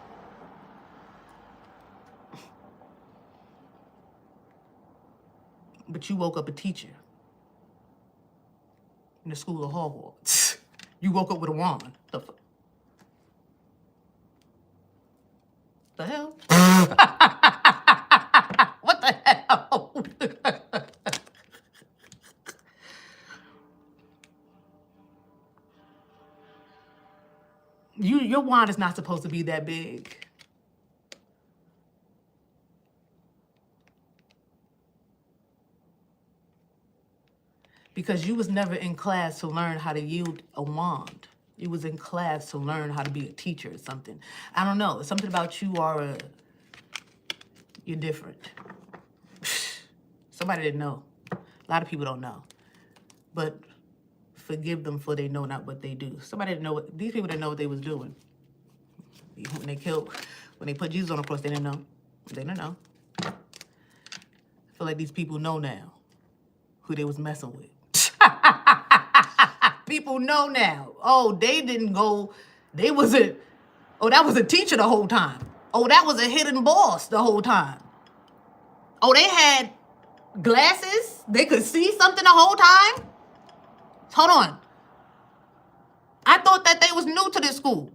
But you woke up a teacher in the school of Hogwarts. You woke up with a wand. The hell? What the hell? Your wand is not supposed to be that big. Because you was never in class to learn how to yield a wand. You was in class to learn how to be a teacher or something. I don't know. Something about you you're different. Somebody didn't know. A lot of people don't know. But forgive them for they know not what they do. Somebody didn't know these people didn't know what they was doing. When they put Jesus on the cross, they didn't know. They didn't know. I feel like these people know now who they was messing with. People know now. Oh, they didn't go, that was a teacher the whole time. Oh, that was a hidden boss the whole time. Oh, they had glasses? They could see something the whole time? Hold on. I thought that they was new to this school.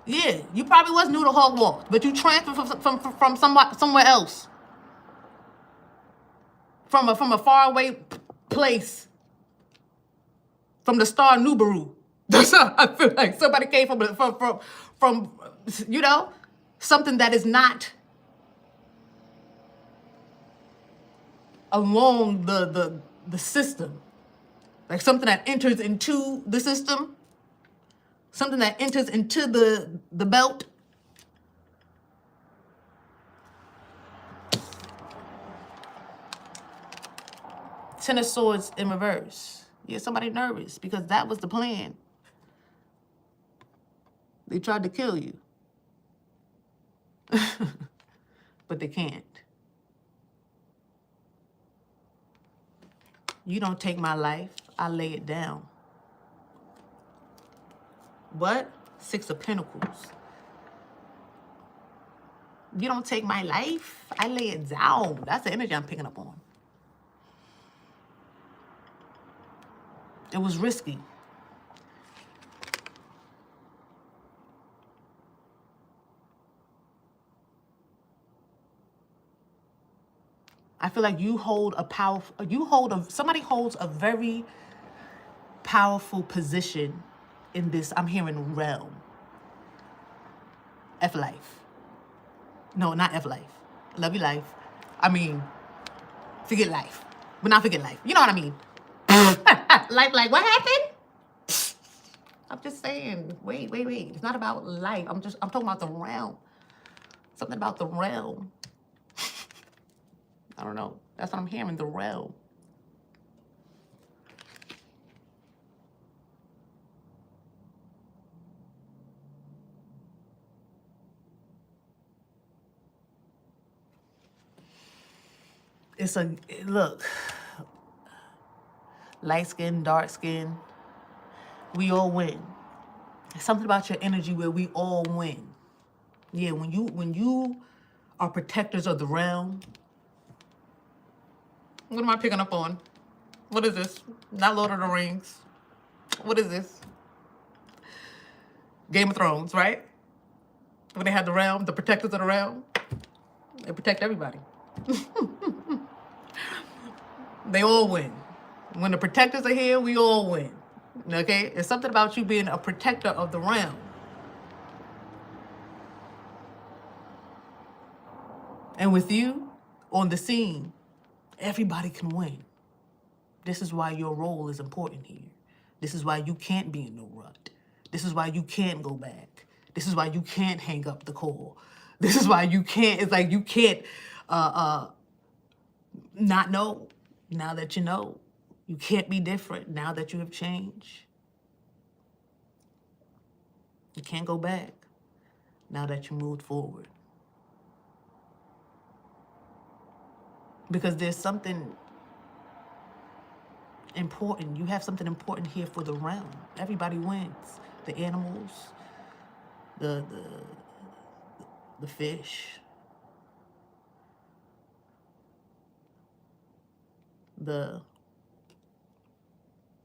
Yeah, you probably was new to Hogwarts, but you transferred from somewhere else. From a faraway place. From the star Nubaru. That's how I feel like somebody came from something that is not along the system. Like something that enters into the system. Something that enters into the belt. Ten of Swords in reverse. Yeah, somebody nervous because that was the plan. They tried to kill you. But they can't. You don't take my life, I lay it down. What? Six of Pentacles. You don't take my life, I lay it down. That's the energy I'm picking up on. It was risky. I feel like somebody holds a very powerful position in this, I'm hearing realm. F life. No, not F life. Love your life. I mean, forget life. But not forget life. You know what I mean? Like, what happened? I'm just saying, wait. It's not about life. I'm talking about the realm. Something about the realm. I don't know. That's what I'm hearing, the realm. Look, light skin, dark skin, we all win. It's something about your energy where we all win. Yeah, when you are protectors of the realm. What am I picking up on? What is this? Not Lord of the Rings. What is this? Game of Thrones, right? When they had the realm, the protectors of the realm, they protect everybody. They all win. When the protectors are here, we all win. Okay? It's something about you being a protector of the realm. And with you on the scene, everybody can win. This is why your role is important here. This is why you can't be in no rut. This is why you can't go back. This is why you can't hang up the call. This is why you can't, it's like you can't not know. Now that you know, You can't be different now that you have changed. You can't go back now that you moved forward. Because there's something important. You have something important here for the realm. Everybody wins. The animals, the fish,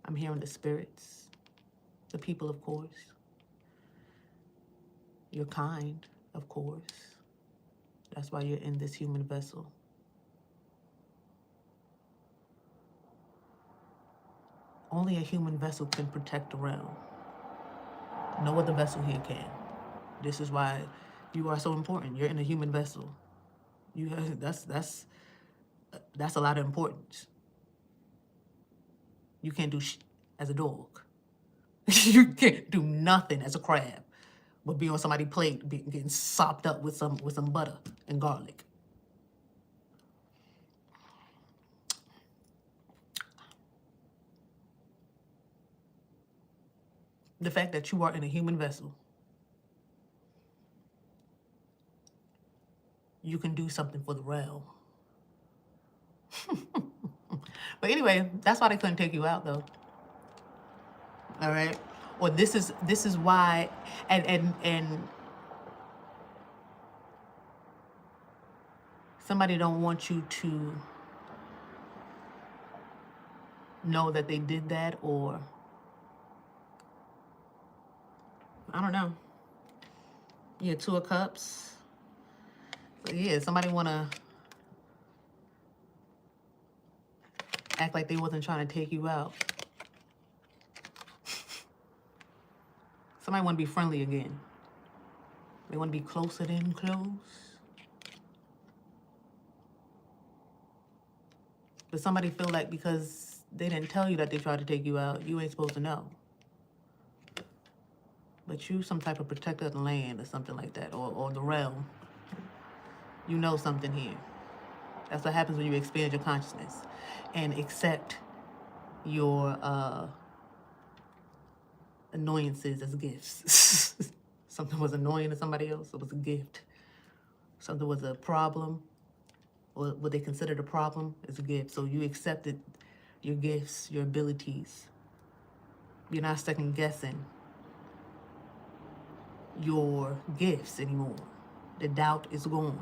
I'm hearing the spirits, the people, of course. You're kind, of course. That's why you're in this human vessel. Only a human vessel can protect the realm. No other vessel here can. This is why you are so important. You're in a human vessel. That's a lot of importance. You can't do as a dog. You can't do nothing as a crab, but be on somebody's plate, getting sopped up with some butter and garlic. The fact that you are in a human vessel, you can do something for the realm. But anyway, that's why they couldn't take you out, though. All right? Or this is why, and somebody don't want you to know that they did that, or I don't know. Yeah, 2 of Cups. So yeah, somebody wanna act like they wasn't trying to take you out. Somebody want to be friendly again. They want to be closer than close. But somebody feel like because they didn't tell you that they tried to take you out, you ain't supposed to know. But you some type of protector of the land or something like that, or the realm. You know something here. That's what happens when you expand your consciousness and accept your annoyances as gifts. Something was annoying to somebody else, it was a gift. Something was a problem, or what they considered a problem, is a gift. So you accepted your gifts, your abilities. You're not second guessing your gifts anymore. The doubt is gone.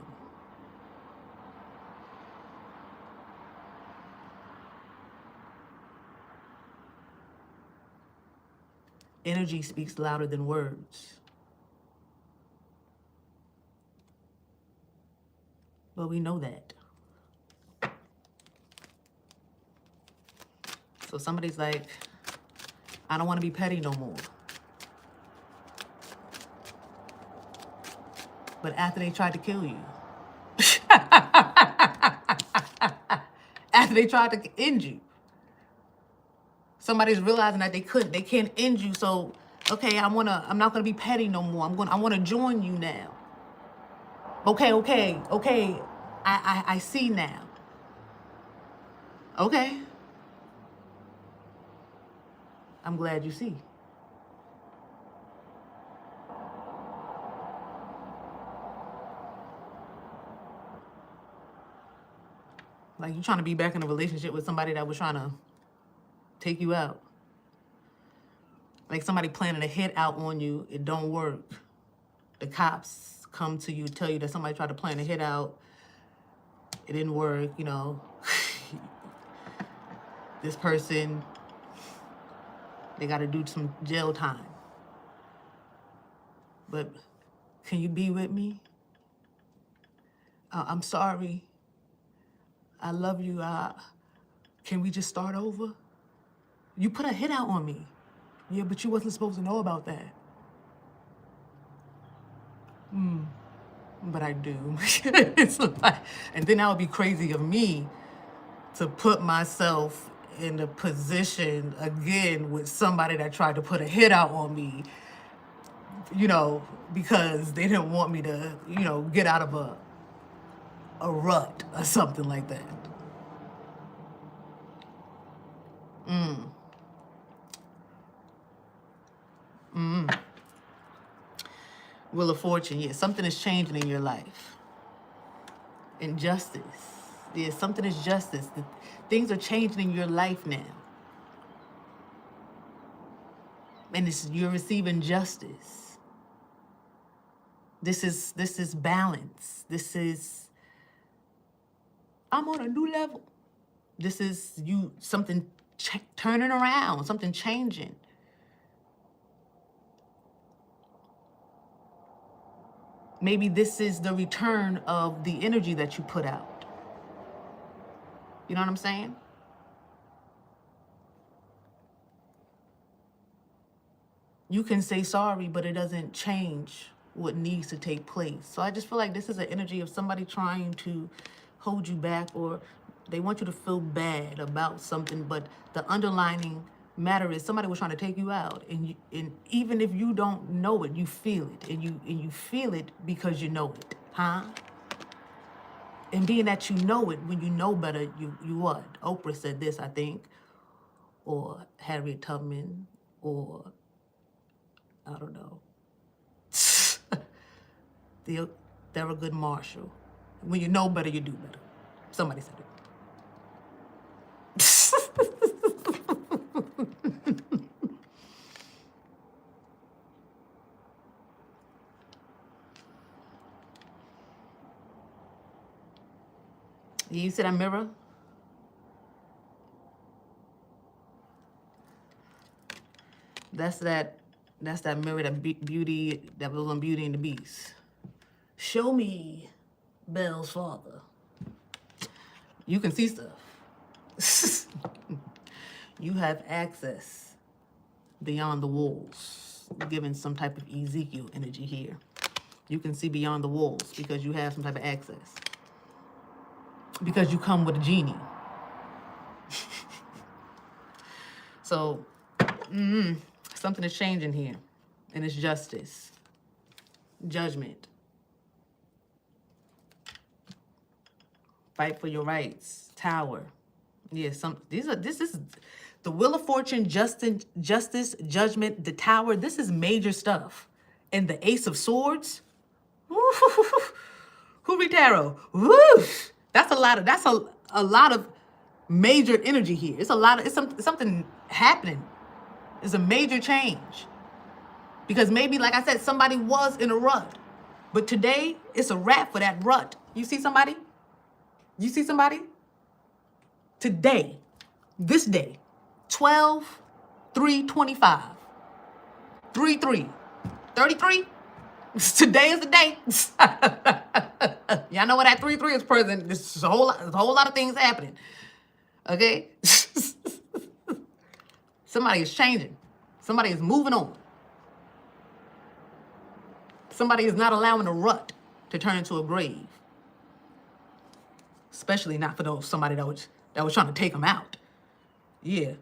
Energy speaks louder than words. But we know that. So somebody's like, I don't want to be petty no more. But after they tried to kill you, after they tried to end you, somebody's realizing that they can't end you. So, okay, I'm not gonna be petty no more. I wanna join you now. Okay. I see now. Okay. I'm glad you see. Like, you trying to be back in a relationship with somebody that was trying to take you out. Like somebody planning a hit out on you, it don't work. The cops come to you, tell you that somebody tried to plan a hit out. It didn't work, you know. This person, they got to do some jail time. But can you be with me? I'm sorry. I love you. Can we just start over? You put a hit out on me. Yeah, but you wasn't supposed to know about that. But I do. It's like, and then that would be crazy of me to put myself in a position again with somebody that tried to put a hit out on me, you know, because they didn't want me to, you know, get out of a rut or something like that. Wheel of Fortune. Yeah, something is changing in your life. Injustice. Yeah, something is justice. Things are changing in your life now. And you're receiving justice. This is balance. This is, I'm on a new level. This is something turning around, something changing. Maybe this is the return of the energy that you put out. You know what I'm saying? You can say sorry, but it doesn't change what needs to take place. So I just feel like this is an energy of somebody trying to hold you back, or they want you to feel bad about something, but the underlining matter is somebody was trying to take you out, and even if you don't know it, you feel it, and you feel it because you know it, huh? And being that you know it, when you know better, you what? Oprah said this, I think, or Harriet Tubman, or I don't know. Thurgood Marshall. When you know better, you do better. Somebody said it. You see that mirror? That's that mirror, that beauty that was on Beauty and the Beast. Show me Belle's father. You can see stuff. You have access beyond the walls. You're given some type of Ezekiel energy here. You can see beyond the walls because you have some type of access. Because you come with a genie. So, something is changing here. And it's justice. Judgment. Fight for your rights. Tower. Yeah, this is the Wheel of Fortune, justice, judgment, the Tower. This is major stuff. And the Ace of Swords. Who read tarot? Woo! That's a lot of major energy here. It's something happening. It's a major change. Because maybe, like I said, somebody was in a rut. But today, it's a wrap for that rut. You see somebody? You see somebody? Today, this day, 12/3/25, 3/3, 33. Today is the day. Y'all know what that 3/3 is present. There's a whole lot of things happening. Okay? Somebody is changing. Somebody is moving on. Somebody is not allowing a rut to turn into a grave. Especially not for somebody that was trying to take them out. Yeah.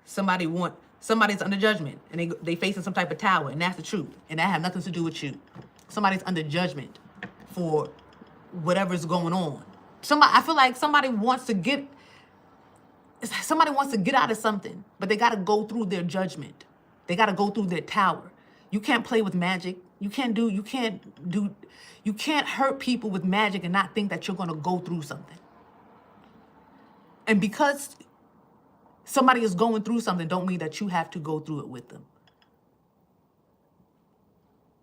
Somebody's under judgment, and they facing some type of tower, and that's the truth. And that has nothing to do with you. Somebody's under judgment for whatever's going on. I feel like somebody wants to get out of something, but they got to go through their judgment. They got to go through their tower. You can't play with magic. You can't hurt people with magic and not think that you're going to go through something. And because somebody is going through something, don't mean that you have to go through it with them.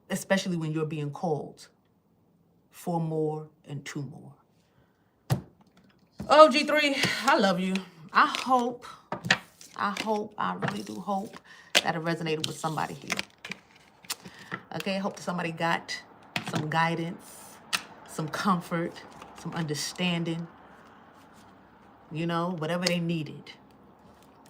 Especially when you're being called for more and to more. Oh, G3, I love you. I really do hope that it resonated with somebody here. Okay, I hope somebody got some guidance, some comfort, some understanding, whatever they needed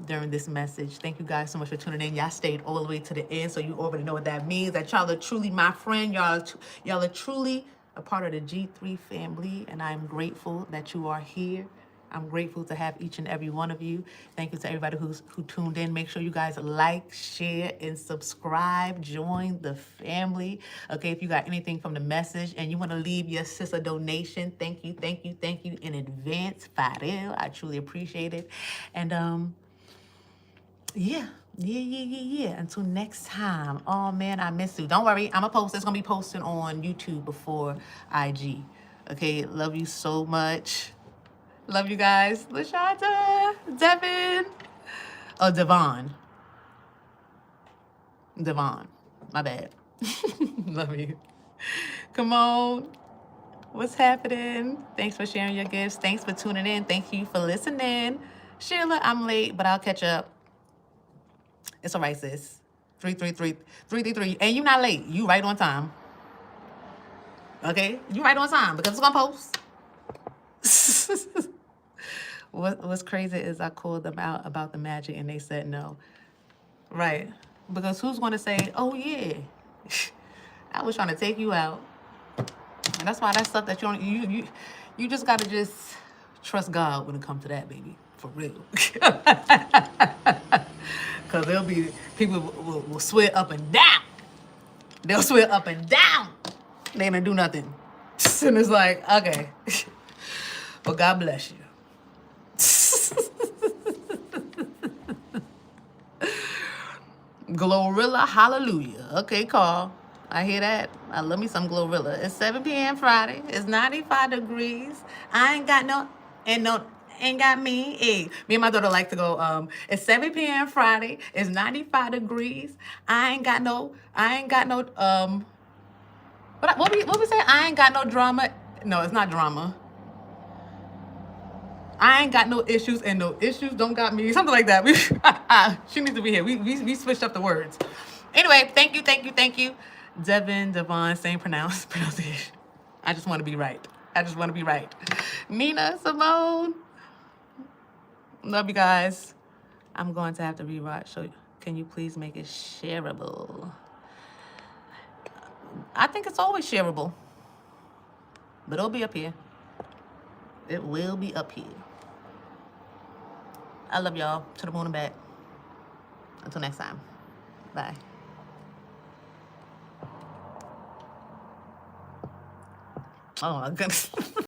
during this message. Thank you guys so much for tuning in. Y'all stayed all the way to the end, so you already know what that means, that y'all are truly my friend. Y'all are truly a part of the G3 family, and I'm grateful that you are here. I'm grateful to have each and every one of you. Thank you to everybody who tuned in. Make sure you guys like, share, and subscribe. Join the family. Okay, if you got anything from the message and you want to leave your sis a donation, thank you in advance, Farel. I truly appreciate it. And Yeah. Until next time. Oh man, I miss you. Don't worry, I'm gonna post. It's gonna be posted on YouTube before IG. Okay, love you so much. Love you guys. Lashanta, Devin. Oh, Devon. My bad. Love you. Come on. What's happening? Thanks for sharing your gifts. Thanks for tuning in. Thank you for listening. Sheila, I'm late, but I'll catch up. It's all right, sis. 333. And you not late. You right on time. Okay? You right on time because it's gonna post. What's crazy is I called them out about the magic and they said no. Right. Because who's gonna say, oh yeah, I was trying to take you out. And that's why that stuff that you just gotta just trust God when it comes to that, baby. For real. Cause there'll be people will swear up and down. They'll swear up and down. They ain't gonna do nothing. And it's like, okay. Well, God bless you. Glorilla, hallelujah. Okay, Carl. I hear that. I love me some Glorilla. It's 7 p.m. Friday. It's 95 degrees. I ain't got ain't got me. Hey, me and my daughter like to go, it's 7 p.m. Friday. It's 95 degrees. I ain't got no, what we say? I ain't got no drama. No, it's not drama. I ain't got no issues and no issues don't got me. Something like that. She needs to be here. We switched up the words. Anyway, thank you. Devon, same pronunciation. I just want to be right. Nina, Simone. Love you guys. I'm going to have to rewatch. So can you please make it shareable? I think it's always shareable. But it'll be up here. It will be up here. I love y'all. To the moon and back. Until next time. Bye. Oh my goodness.